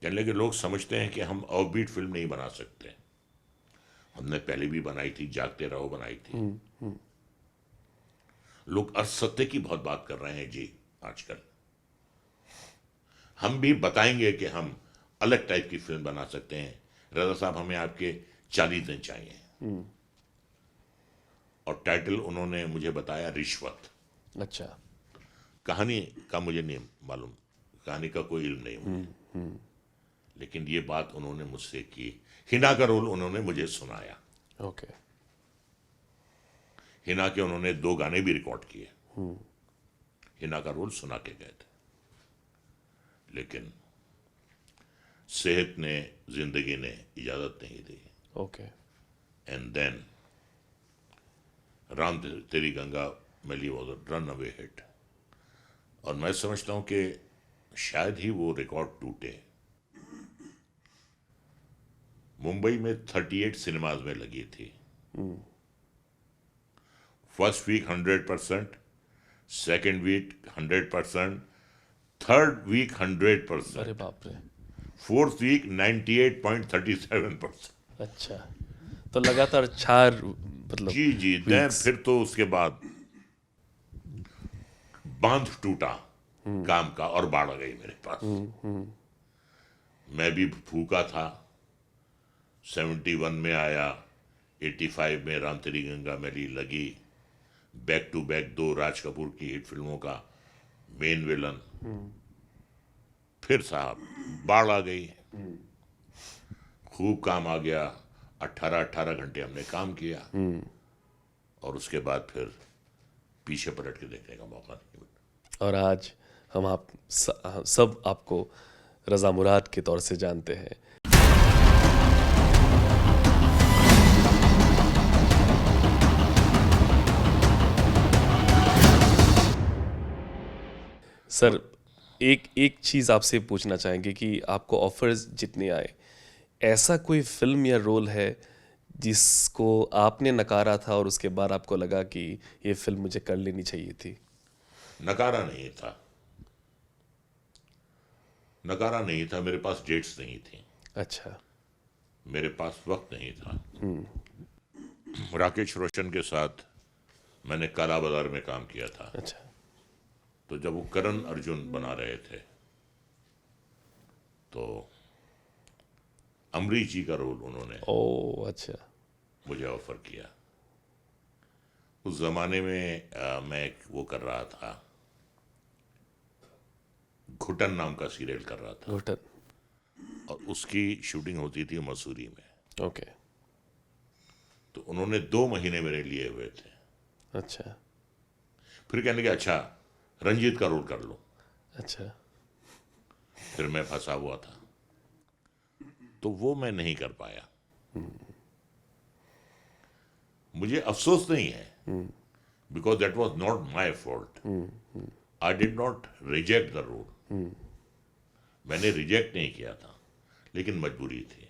कहने लगे लोग समझते हैं कि हम ऑफबीट फिल्म नहीं बना सकते। हमने पहले भी बनाई थी, जागते रहो बनाई थी। लोग असत्य की बहुत बात कर रहे हैं जी आजकल। हम भी बताएंगे कि हम अलग टाइप की फिल्म बना सकते हैं। रजा साहब, हमें आपके 40 दिन चाहिए। और टाइटल उन्होंने मुझे बताया रिश्वत। अच्छा। कहानी का मुझे नहीं मालूम, कहानी का कोई इल्म नहीं मुझे। लेकिन ये बात उन्होंने मुझसे की। हिना का रोल उन्होंने मुझे सुनाया। ओके। हिना के उन्होंने 2 गाने भी रिकॉर्ड किए। हिना का रोल सुना के गए थे, लेकिन सेहत ने, जिंदगी ने इजाजत नहीं दी। ओके। एंड देन राम तेरी गंगा मैली was a run away hit. और मैं समझता हूं कि शायद ही वो रिकॉर्ड टूटे। मुंबई में 38 सिनेमाज में लगी थी। First week 100%, second week 100%, third week 100%, अरे बाप रे। Fourth week 98.37%। अच्छा, तो लगातार 4 मतलब जी जी। देन फिर तो उसके बाद बांध टूटा काम का और बाढ़ आ गई मेरे पास। मैं भी भूखा था। 71 में आया, 85 में राम तेरी गंगा मैली लगी, back to back 2 Raj Kapoor की हिट फिल्मों का मेन विलन। फिर साहब बाढ़ आ गई, खूब काम आ गया। 18 घंटे हमने काम किया और उसके बाद फिर पीछे पलट के देखने का मौका नहीं मिला। और आज हम आप सब आपको रजा मुराद के तौर से जानते हैं। सर, एक चीज़ आपसे पूछना चाहेंगे कि आपको ऑफर्स जितने आए, ऐसा कोई फिल्म या रोल है जिसको आपने नकारा था और उसके बाद आपको लगा कि ये फिल्म मुझे कर लेनी चाहिए थी? नकारा नहीं था, नकारा नहीं था। मेरे पास डेट्स नहीं थी, अच्छा। मेरे पास वक्त नहीं था। राकेश रोशन के साथ मैंने काला बाजार में काम किया था। अच्छा। तो जब वो करण अर्जुन बना रहे थे तो अमरीश जी का रोल उन्होंने ओह अच्छा। मुझे ऑफर किया। उस जमाने में मैं वो कर रहा था, घुटन नाम का सीरियल कर रहा था, घुटन। और उसकी शूटिंग होती थी मसूरी में। ओके। तो उन्होंने 2 महीने मेरे लिए हुए थे। अच्छा फिर कहने के अच्छा रंजीत का रोल कर लो। अच्छा। फिर मैं फंसा हुआ था, तो वो मैं नहीं कर पाया। मुझे अफसोस नहीं है, because that was not my fault. I did not reject the role. मैंने रिजेक्ट नहीं किया था, लेकिन मजबूरी थी।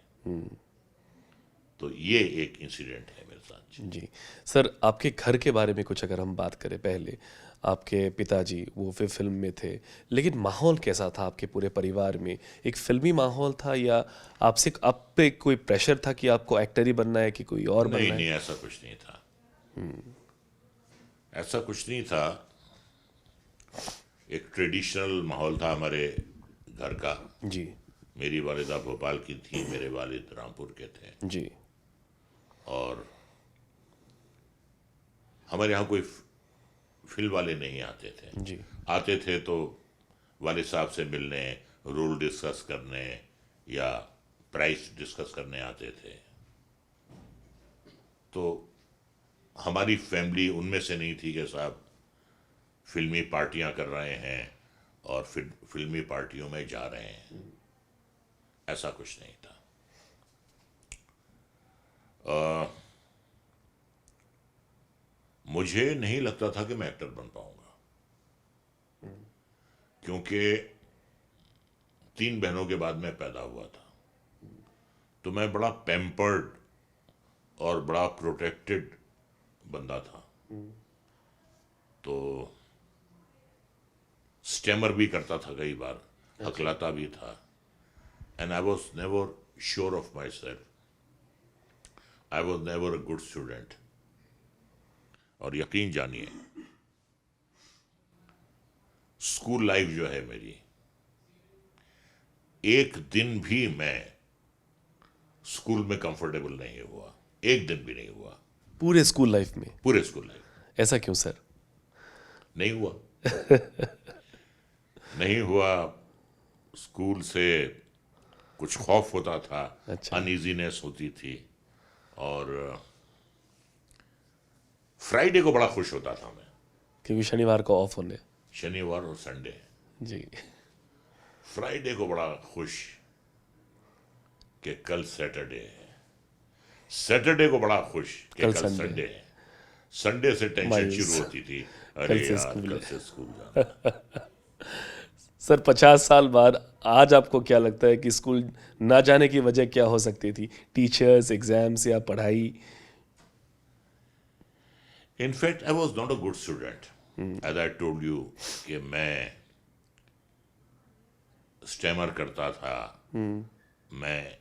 तो ये एक इंसिडेंट है मेरे साथ। जी सर, आपके घर के बारे में कुछ अगर हम बात करें, पहले आपके पिताजी वो फिर फिल्म में थे, लेकिन माहौल कैसा था आपके पूरे परिवार में? एक फिल्मी माहौल था या आपसे आप पे कोई प्रेशर था कि आपको एक्टर ही बनना है कि कोई और बनना नहीं है? नहीं, ऐसा कुछ नहीं था। ऐसा कुछ नहीं था। एक ट्रेडिशनल माहौल था हमारे घर का। जी मेरी वालिदा भोपाल की थी, मेरे वालिद रामपुर के थे। जी। और हमारे यहाँ कोई फिल्म वाले नहीं आते थे। जी। आते थे तो वालिद साहब से मिलने, रोल डिस्कस करने या प्राइस डिस्कस करने आते थे। तो हमारी फैमिली उनमें से नहीं थी कि साहब फिल्मी पार्टियां कर रहे हैं और फिर फिल्मी पार्टियों में जा रहे हैं। ऐसा कुछ नहीं था। मुझे नहीं लगता था कि मैं एक्टर बन पाऊंगा, क्योंकि 3 बहनों के बाद मैं पैदा हुआ था। तो मैं बड़ा पैम्पर्ड और बड़ा प्रोटेक्टेड बंदा था। तो स्टैमर भी करता था, कई बार हकलाता भी था। And I was never sure of my self. I was never a good student. और यकीन जानिए, स्कूल लाइफ जो है मेरी, एक दिन भी मैं स्कूल में कंफर्टेबल नहीं हुआ। एक दिन भी नहीं हुआ पूरे स्कूल लाइफ में? पूरे स्कूल लाइफ। ऐसा क्यों सर? नहीं हुआ। नहीं हुआ। स्कूल से कुछ खौफ होता था, अच्छा। अनइजीनेस होती थी। और फ्राइडे को बड़ा खुश होता था मैं, क्योंकि शनिवार को ऑफ होने। शनिवार और संडे। जी। फ्राइडे को बड़ा खुश कि कल सैटरडे है। सैटरडे को बड़ा खुश कि कल कल संडे संडे है। संडे से टेंशन मायूस। शुरू होती थी, कल अरे से यार स्कूल कल है। से स्कूल जाना। सर 50 साल बाद आज आपको क्या लगता है कि स्कूल ना जाने की वजह क्या हो सकती थी? टीचर्स, एग्जाम्स या पढ़ाई? In fact I was not a good student, as I told you कि मैं स्टेमर करता था। मैं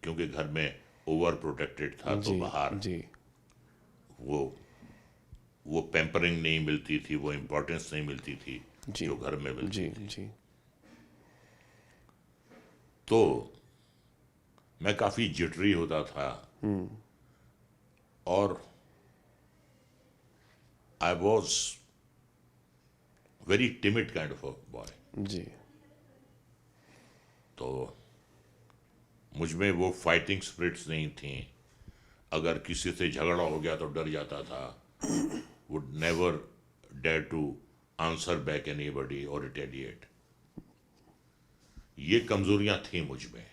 क्योंकि घर में ओवर प्रोटेक्टेड था, तो बाहर जी वो पैम्परिंग नहीं मिलती थी, वो इम्पोर्टेंस नहीं मिलती थी जी जो घर में मिलती जी थी। जी तो मैं काफी जिटरी होता था और I was very timid kind of a boy. जी तो मुझ में वो फाइटिंग स्पिरिट्स नहीं थी। अगर किसी से झगड़ा हो गया तो डर जाता था, would never dare to answer back anybody और रिटेलिएट। ये कमजोरियां थी मुझ में,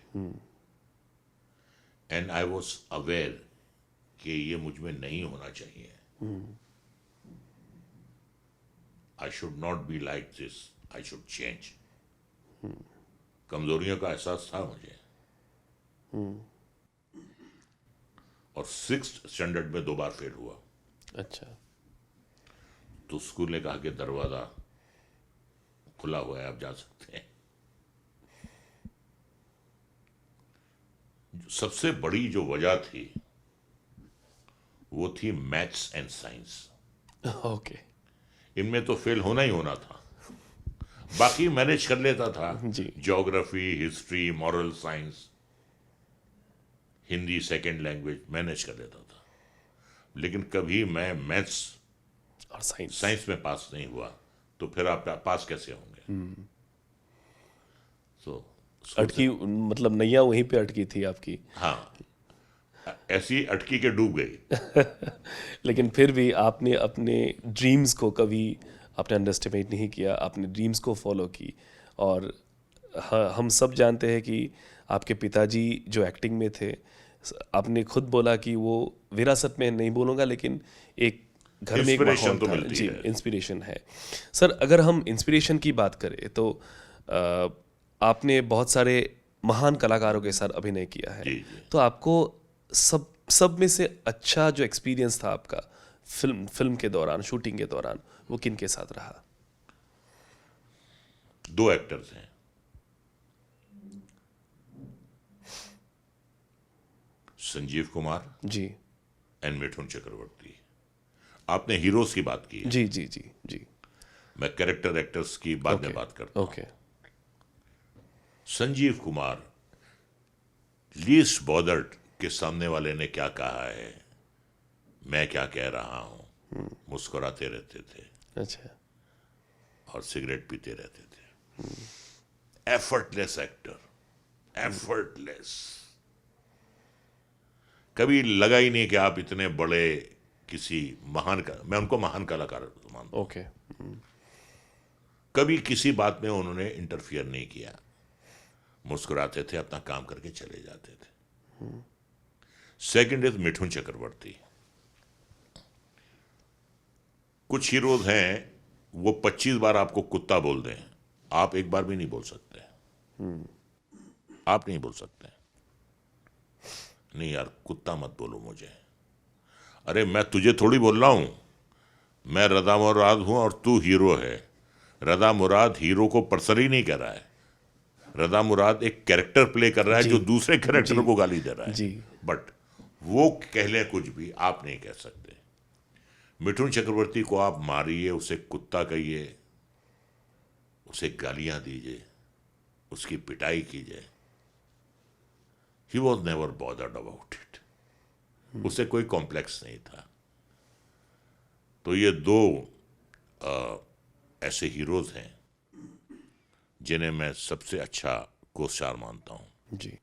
एंड आई वॉज अवेयर कि ये मुझ में नहीं होना चाहिए। I should not be like this, I should change. कमजोरियों का एहसास था मुझे। और 6th स्टैंडर्ड में 2 बार फेल हुआ। अच्छा तो स्कूल ने कहा कि दरवाजा खुला हुआ है, आप जा सकते हैं। सबसे बड़ी जो वजह थी वो थी मैथ्स एंड साइंस। ओके इनमें तो फेल होना ही होना था, बाकी मैनेज कर लेता था। जी। Geography, history, moral science, Hindi second language manage कर लेता था। लेकिन कभी मैं मैथ्स और साइंस साइंस में पास नहीं हुआ, तो फिर आप पास कैसे होंगे? तो अटकी, मतलब नैया वहीं पे अटकी थी आपकी। हाँ, ऐसी अटकी के डूब गई। लेकिन फिर भी आपने अपने ड्रीम्स को कभी आपने अंडरस्टिमेट नहीं किया, आपने ड्रीम्स को फॉलो की। और हम सब जानते हैं कि आपके पिताजी जो एक्टिंग में थे, आपने खुद बोला कि वो विरासत में नहीं बोलूँगा, लेकिन एक घर में एक Inspiration माहौल तो था। मिलती जी, है। इंस्पिरेशन है। सर अगर हम इंस्पिरेशन की बात करें तो आपने बहुत सारे महान कलाकारों के साथ अभिनय किया है। जी, जी। तो आपको सब में से अच्छा जो एक्सपीरियंस था आपका फिल्म के दौरान, शूटिंग के दौरान, वो किन के साथ रहा? 2 एक्टर्स हैं, संजीव कुमार जी एंड मिठुन चक्रवर्ती। आपने हीरोज की बात की है, जी जी जी जी मैं कैरेक्टर एक्टर्स की बाद में बात करता हूं। Okay Sanjeev Kumar least bothered के सामने वाले ने क्या कहा है, मैं क्या कह रहा हूं, मुस्कुराते रहते थे अच्छा और सिगरेट पीते रहते थे। Effortless actor, effortless. कभी लगा ही नहीं कि आप इतने बड़े किसी महान का, मैं उनको महान कलाकार मानता हूं। ओके कभी किसी बात में उन्होंने इंटरफियर नहीं किया, मुस्कुराते थे, अपना काम करके चले जाते थे। सेकंड इज मिठुन चक्रवर्ती। कुछ हीरोज हैं वो 25 बार आपको कुत्ता बोल दें, आप एक बार भी नहीं बोल सकते। आप नहीं बोल सकते, नहीं यार कुत्ता मत बोलो मुझे। अरे मैं तुझे थोड़ी बोल रहा हूं, मैं रदा मुराद हूं और तू हीरो है। रदा मुराद हीरो को पर्सन ही नहीं कह रहा है, रदा मुराद एक कैरेक्टर प्ले कर रहा है जो दूसरे कैरेक्टर को गाली दे रहा है। जी। बट वो कह ले कुछ भी, आप नहीं कह सकते। मिठुन चक्रवर्ती को आप मारिए, उसे कुत्ता कहिए, उसे गालियां दीजिए, उसकी पिटाई कीजिए, he was never bothered about it. उसे कोई कॉम्प्लेक्स नहीं था। तो ये 2 ऐसे हीरोज हैं जिन्हें मैं सबसे अच्छा कोस्टार मानता हूं। जी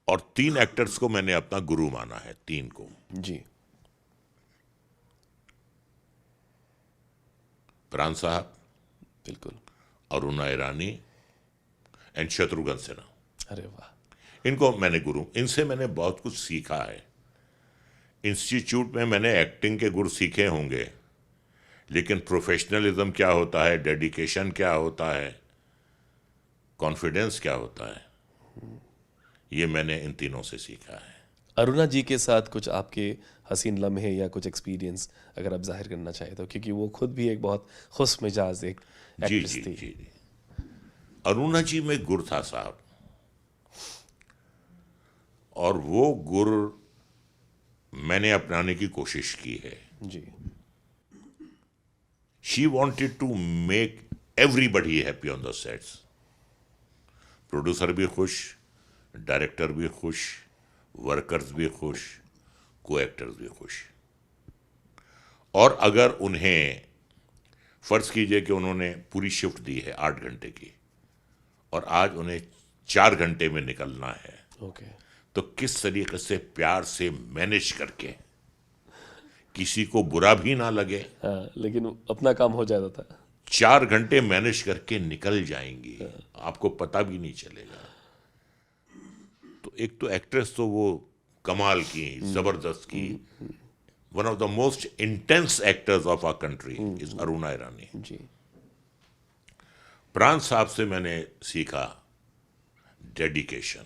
और 3 एक्टर्स को मैंने अपना गुरु माना है, 3 को। जी प्राण साहब, बिल्कुल। अरुणा ईरानी एंड शत्रुघ्न सिन्हा। अरे वाह, इनको मैंने गुरु, इनसे मैंने बहुत कुछ सीखा है। इंस्टीट्यूट में मैंने एक्टिंग के गुर सीखे होंगे, लेकिन प्रोफेशनलिज्म क्या होता है, डेडिकेशन क्या होता है, कॉन्फिडेंस क्या होता है, ये मैंने इन तीनों से सीखा है। अरुणा जी के साथ कुछ आपके हसीन लम्हे या कुछ एक्सपीरियंस अगर आप जाहिर करना चाहें तो, क्योंकि वो खुद भी एक बहुत खुश मिजाज एक जी एक्ट्रेस जी थी। जी जी। अरुणा जी में गुर था साहब, और वो गुर मैंने अपनाने की कोशिश की है। जी she wanted to make everybody happy on the sets. Producer भी खुश, डायरेक्टर भी खुश, वर्कर्स भी खुश, को एक्टर्स भी खुश। और अगर उन्हें फर्ज कीजिए कि उन्होंने पूरी शिफ्ट दी है 8 घंटे की और आज उन्हें 4 घंटे में निकलना है, ओके तो किस तरीके से प्यार से मैनेज करके किसी को बुरा भी ना लगे, हाँ, लेकिन अपना काम हो जाता था। 4 घंटे मैनेज करके निकल जाएंगी, आपको पता भी नहीं चलेगा। तो एक तो एक्ट्रेस तो वो कमाल की, जबरदस्त की, one of the most intense actors of our country is Aruna Irani. जी प्राण साहब से मैंने सीखा डेडिकेशन,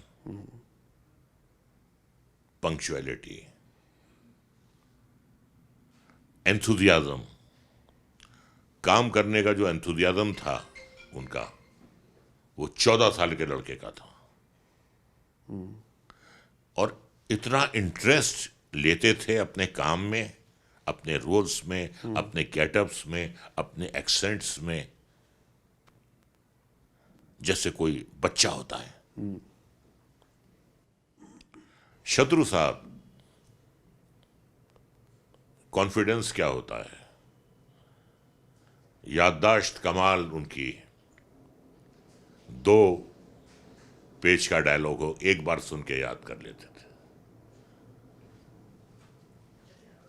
पंक्चुअलिटी, एंथुजियाज्म। काम करने का जो एंथुजियाज्म था उनका, वो 14 साल के लड़के का था। और इतना इंटरेस्ट लेते थे अपने काम में, अपने रोल्स में, अपने गेटअप्स में, अपने एक्सेंट्स में, जैसे कोई बच्चा होता है। शत्रु साहब, कॉन्फिडेंस क्या होता है, याददाश्त कमाल उनकी। 2 पेज का डायलॉग हो, एक बार सुन के याद कर लेते थे।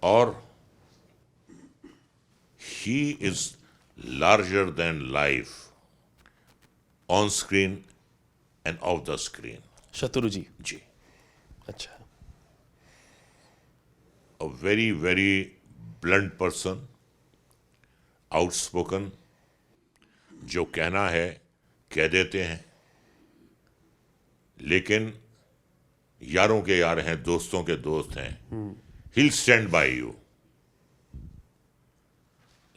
और he is larger than life on screen end of the screen. शत्रु जी, जी, अच्छा a very very blunt person, outspoken, जो कहना है कह देते हैं, लेकिन यारों के यार हैं, दोस्तों के दोस्त हैं। he'll stand by you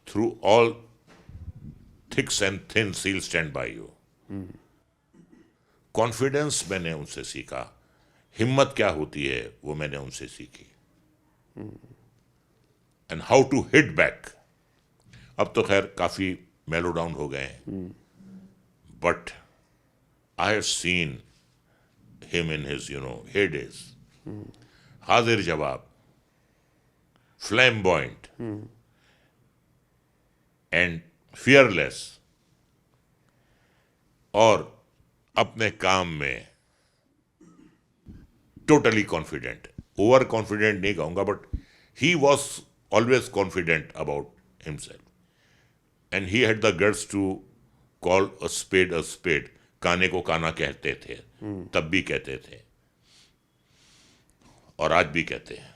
through all thicks and thins, he'll stand by you। Confidence मैंने उनसे सीखा, हिम्मत क्या होती है वो मैंने उनसे सीखी, and how to hit back. अब तो खैर काफी मेलो डाउन हो गए हैं, but I have seen him in his heydays, हाजिर जवाब, फ्लैम्बॉयंट एंड फियरलेस, और अपने काम में टोटली कॉन्फिडेंट। ओवर कॉन्फिडेंट नहीं कहूंगा, but he was always confident about himself, and he had the guts to call a spade. काने को काना कहते थे, तब भी कहते थे और आज भी कहते हैं।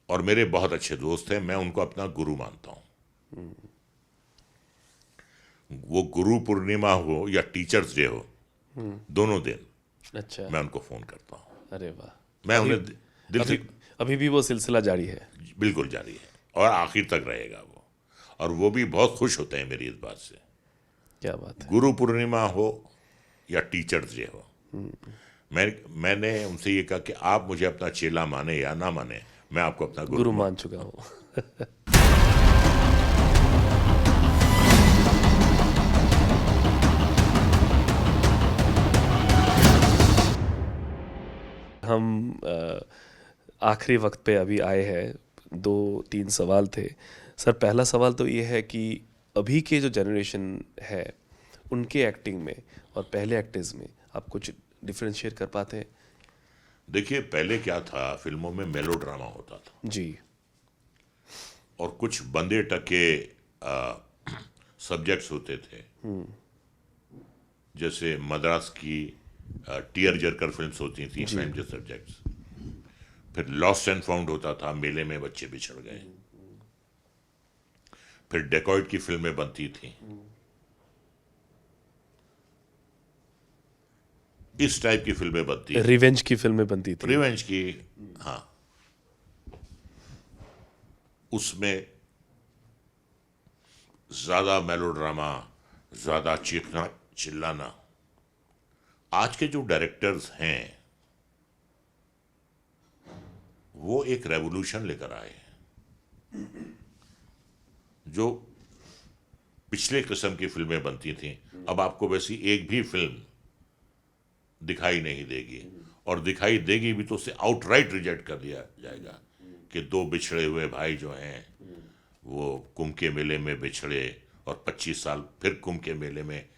और मेरे बहुत अच्छे दोस्त हैं, मैं उनको अपना गुरु मानता हूं। वो गुरु पूर्णिमा हो या टीचर्स डे हो, दोनों दिन अच्छा, मैं उनको फोन करता हूं। अरे वाह, मैं उन्हें दिल से, अभी भी वो सिलसिला जारी है। बिल्कुल जारी है और आखिर तक रहेगा वो। और वो भी बहुत खुश होते हैं मेरी इस बात से। क्या बात है। गुरु पूर्णिमा हो या टीचर्स डे हो, मैंने उनसे ये कहा कि आप मुझे अपना चेला माने या ना माने, मैं आपको अपना गुरु मान चुका हूँ। हम आखिरी वक्त पे अभी आए हैं, 2-3 सवाल थे सर। पहला सवाल तो ये है कि अभी के जो जनरेशन है उनके एक्टिंग में और पहले एक्टर्स में आप कुछ डिफरेंशिएट कर पाते हैं? देखिए, पहले क्या था, फिल्मों में मेलो ड्रामा होता था जी, और कुछ बंदे टके सब्जेक्ट्स होते थे, जैसे मद्रास की टीयर जरकर फिल्म्स होती थी, फैमिली सब्जेक्ट्स। फिर लॉस्ट एंड फाउंड होता था, मेले में बच्चे बिछड़ गए। फिर डेकॉइट की फिल्में बनती थी, इस टाइप की फिल्में बनती थी, रिवेंज की फिल्में बनती थी। रिवेंज की। हाँ, उसमें ज्यादा मेलोड्रामा, ज्यादा चीखना चिल्लाना। आज के जो डायरेक्टर्स हैं वो एक रेवोल्यूशन लेकर आए हैं। जो पिछले किस्म की फिल्में बनती थीं, अब आपको वैसी एक भी फिल्म दिखाई नहीं देगी, और दिखाई देगी भी तो उसे आउटराइट रिजेक्ट कर दिया जाएगा कि दो बिछड़े हुए भाई जो हैं वो कुंभ के मेले में बिछड़े और 25 साल फिर कुंभ के मेले में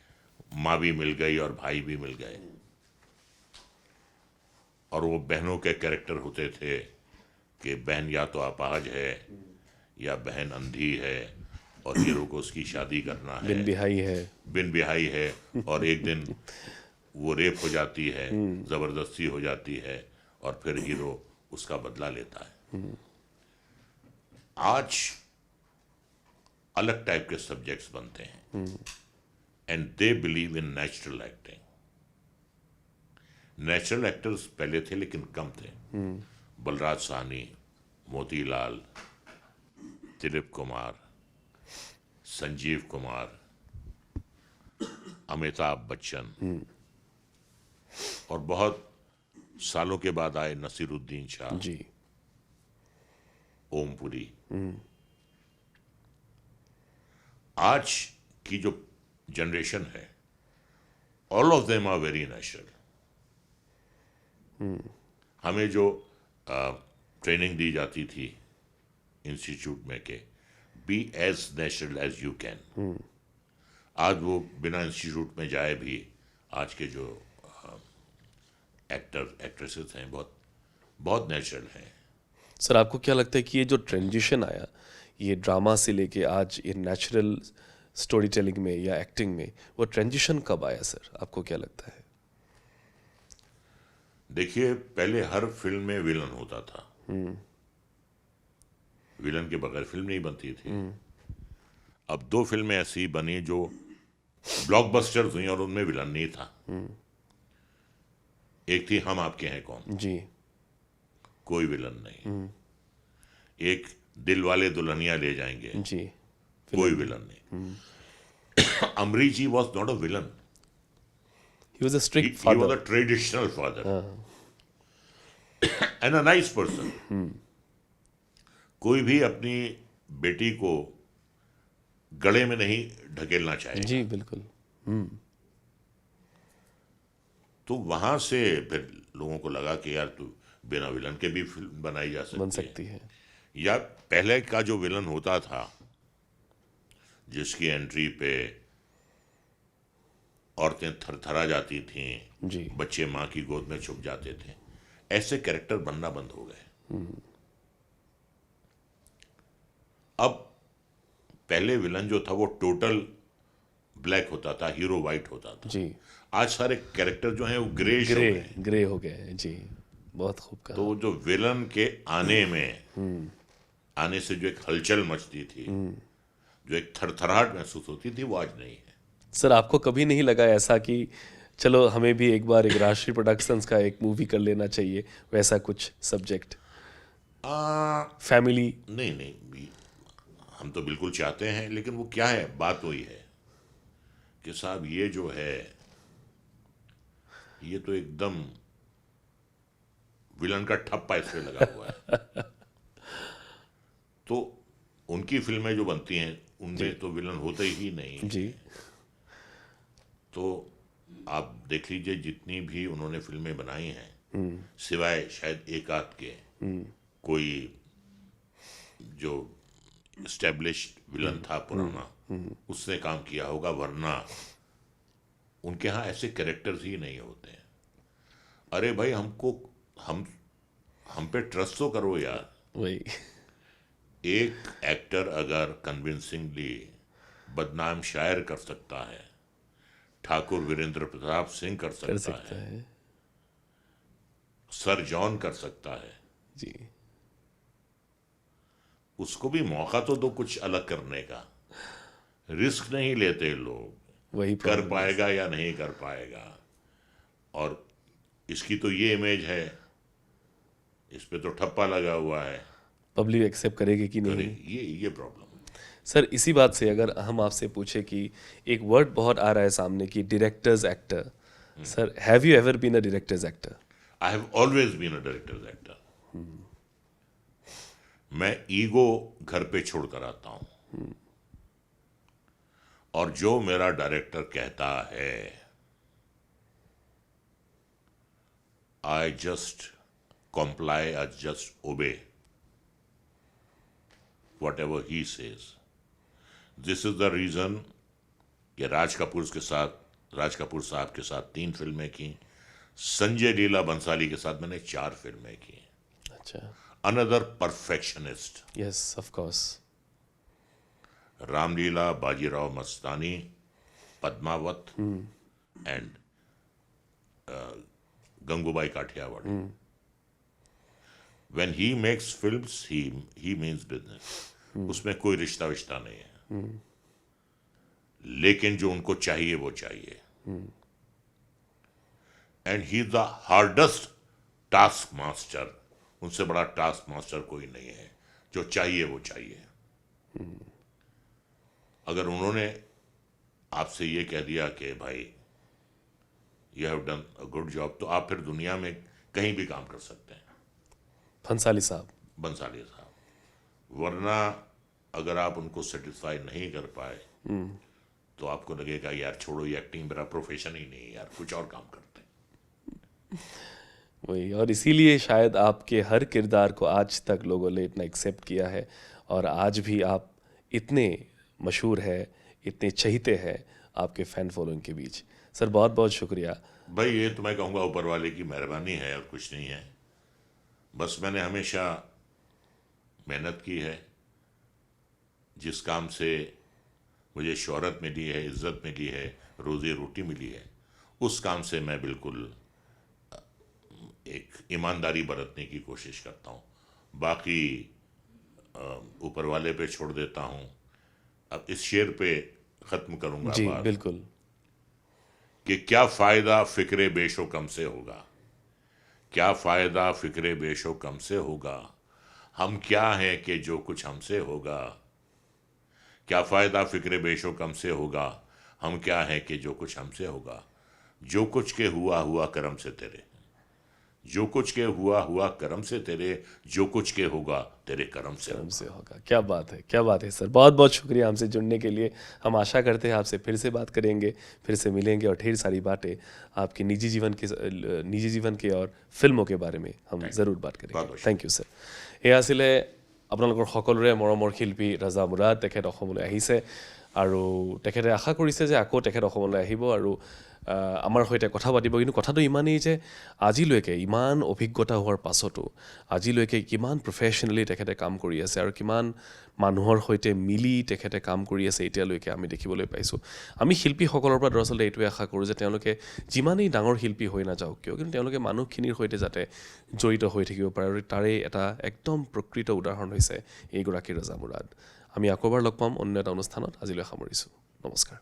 माँ भी मिल गई और भाई भी मिल गए। और वो बहनों के कैरेक्टर होते थे कि बहन या तो अपाहज है या बहन अंधी है और हीरो को उसकी शादी करना है, बिन बिहाई है, और एक दिन वो रेप हो जाती है, जबरदस्ती हो जाती है, और फिर हीरो उसका बदला लेता है। आज अलग टाइप के सब्जेक्ट्स बनते हैं, and they believe in natural acting. Natural actors पहले थे लेकिन कम थे। बलराज साहनी, मोतीलाल, दिलीप कुमार, संजीव कुमार, अमिताभ बच्चन, और बहुत सालों के बाद आए नसीरुद्दीन शाह जी, ओमपुरी। आज की जो जनरेशन है, all of them are very natural. हमें जो ट्रेनिंग दी जाती थी इंस्टीट्यूट में के be as natural as you can, आज वो बिना इंस्टीट्यूट में जाए भी आज के जो एक्टर एक्ट्रेसेस हैं बहुत बहुत नेचुरल हैं। सर आपको क्या लगता है कि ये जो ट्रांजिशन आया, ये ड्रामा से लेके आज ये नेचुरल स्टोरी टेलिंग में या एक्टिंग में, वो ट्रांजिशन कब आया सर, आपको क्या लगता है? देखिए, पहले हर फिल्म में विलन होता था, विलन के बगैर फिल्म नहीं बनती थी। अब 2 फिल्में ऐसी बनी जो ब्लॉकबस्टर्स हुई और उनमें विलन नहीं था। एक थी हम आपके हैं कौन, जी, कोई विलन नहीं। एक दिल वाले दुल्हनिया ले जाएंगे, जी, कोई विलन नहीं। Amrish ji was not a villain, he was a strict he father. was a traditional father and a nice person. कोई भी अपनी बेटी को गले में नहीं ढकेलना चाहेगा। जी बिल्कुल। तो वहां से फिर लोगों को लगा कि यार तू बिना विलन के भी फिल्म बनाई जा सकती बन सकती है। या पहले का जो विलन होता था जिसकी एंट्री पे औरतें थरथरा जाती थीं, जी, बच्चे माँ की गोद में छुप जाते थे, ऐसे कैरेक्टर बनना बंद हो गए। अब पहले विलन जो था वो टोटल ब्लैक होता था, हीरो वाइट होता था। जी, आज सारे कैरेक्टर जो हैं वो ग्रे ग्रे हो गए हैं। जी, बहुत खूब कहा। तो जो विलन के आने में आने से जो एक हलचल मचती थी, जो एक थरथराहट महसूस होती थी, वो आज नहीं है। सर आपको कभी नहीं लगा ऐसा कि चलो हमें भी एक बार एक राष्ट्रीय प्रोडक्शंस का एक मूवी कर लेना चाहिए, वैसा कुछ सब्जेक्ट फैमिली? नहीं, हम तो बिल्कुल चाहते हैं, लेकिन वो क्या है, बात वही है कि साहब ये जो है ये तो एकदम विलन का ठप्पा इस पे लगा हुआ है। तो उनकी फिल्में जो बनती हैं उनमें तो विलन होते ही नहीं। जी, तो आप देख लीजिए जितनी भी उन्होंने फिल्में बनाई हैं, सिवाय शायद एक आध के, कोई जो एस्टेब्लिश्ड विलन था पुराना उसने काम किया होगा, वरना उनके यहाँ ऐसे कैरेक्टर्स ही नहीं होते हैं। अरे भाई हम पे ट्रस्ट तो करो यार। वही। एक एक्टर अगर कन्विंसिंगली बदनाम शायर कर सकता है, ठाकुर वीरेंद्र प्रताप सिंह कर सकता है, सर जॉन कर सकता है, जी, उसको भी मौका तो दो कुछ अलग करने का। रिस्क नहीं लेते लोग, वही कर problem पाएगा या नहीं कर पाएगा। और इसकी तो ये इमेज है, इस पे तो ठप्पा लगा हुआ है, पब्लिक एक्सेप्ट करेगी कि अरे नहीं। ये प्रॉब्लम है। सर इसी बात से अगर हम आपसे पूछे कि एक वर्ड बहुत आ रहा है सामने कि director's actor, sir have you ever been a director's actor? I have always been a director's actor. मैं ईगो घर पे छोड़ कर आता हूं, और जो मेरा डायरेक्टर कहता है I just comply, I just obey whatever he says. This is the reason कि राज कपूर साहब के साथ 3 फिल्में की, संजय लीला बंसाली के साथ मैंने 4 फिल्में की। अच्छा, another perfectionist. Yes of course. Ramleela, Bajirao Mastani, Padmaavat and Gangubai Kathiawadi. When he makes films, he means business. उसमें कोई रिश्ता विश्ता नहीं है, लेकिन जो उनको चाहिए वो चाहिए। And he is the hardest task master, उनसे बड़ा टास्क मास्टर कोई नहीं है। जो चाहिए वो चाहिए। अगर उन्होंने आपसे ये कह दिया कि भाई you have done a good job, तो आप फिर दुनिया में कहीं भी काम कर सकते हैं। भंसाली साहब, बंसाली साहब। वरना अगर आप उनको सेटिस्फाई नहीं कर पाए तो आपको लगेगा यार छोड़ो, ये एक्टिंग मेरा प्रोफेशन ही नहीं है यार, कुछ और काम करते हैं। वही, और इसीलिए शायद आपके हर किरदार को आज तक लोगों ने इतना एक्सेप्ट किया है, और आज भी आप इतने मशहूर है, इतने चहीते हैं आपके फैन फॉलोइंग के बीच। सर बहुत बहुत शुक्रिया। भाई ये तो मैं कहूँगा ऊपर वाले की मेहरबानी है और कुछ नहीं है। बस मैंने हमेशा मेहनत की है, जिस काम से मुझे शोहरत मिली है, इज्जत मिली है, रोज़ी रोटी मिली है, उस काम से मैं बिल्कुल एक ईमानदारी बरतने की कोशिश करता हूँ। बाकी ऊपर वाले पे छोड़ देता हूँ। अब इस शेर पे ख़त्म करूँगा जी बात बिल्कुल। कि क्या फ़ायदा फ़िक्रे बेशो कम से होगा, क्या फ़ायदा फ़िक्रे बेशो कम से होगा, हम क्या हैं कि जो कुछ हमसे होगा। क्या फ़ायदा फ़िक्रे बेशो कम से होगा, हम क्या हैं कि जो कुछ हमसे होगा। जो कुछ के हुआ हुआ करम से तेरे, जो कुछ के हुआ हुआ करम से तेरे, जो कुछ के होगा तेरे करम से हमसे होगा। क्या बात है, क्या बात है सर, बहुत बहुत शुक्रिया हमसे जुड़ने के लिए। हम आशा करते हैं आपसे फिर से बात करेंगे, फिर से मिलेंगे, और ढेर सारी बातें आपके निजी जीवन के और फिल्मों के बारे में हम ज़रूर बात करेंगे। Thank you sir. এয়া আছিলে আপোনালোকৰ সকলোৰে মৰমৰ শিল্পী ৰাজা মুৰাদ। তেখেত অসমলৈ আহিছে আৰু তেখেতে আশা কৰিছে যে আকৌ তেখেত অসমলৈ আহিব আৰু আমাৰ সৈতে কথা পাতিব। কিন্তু কথাটো ইমানেই যে আজিলৈকে ইমান অভিজ্ঞতা হোৱাৰ পাছতো আজিলৈকে কিমান প্ৰফেশ্যনেলি তেখেতে কাম কৰি আছে আৰু কিমান মানুহৰ সৈতে মিলি তেখেতে কাম কৰি আছে এতিয়ালৈকে আমি দেখিবলৈ পাইছোঁ। আমি শিল্পীসকলৰ পৰা দৰাচলতে এইটোৱে আশা কৰোঁ যে তেওঁলোকে যিমানেই ডাঙৰ শিল্পী হৈ নাযাওক কিয়, কিন্তু তেওঁলোকে মানুহখিনিৰ সৈতে যাতে জড়িত হৈ থাকিব পাৰে, আৰু তাৰে এটা একদম প্ৰকৃত উদাহৰণ হৈছে এইগৰাকী ৰাজা মুৰাদ। আমি আকৌ এবাৰ লগ পাম অন্য এটা অনুষ্ঠানত। আজিলৈ সামৰিছোঁ, নমস্কাৰ।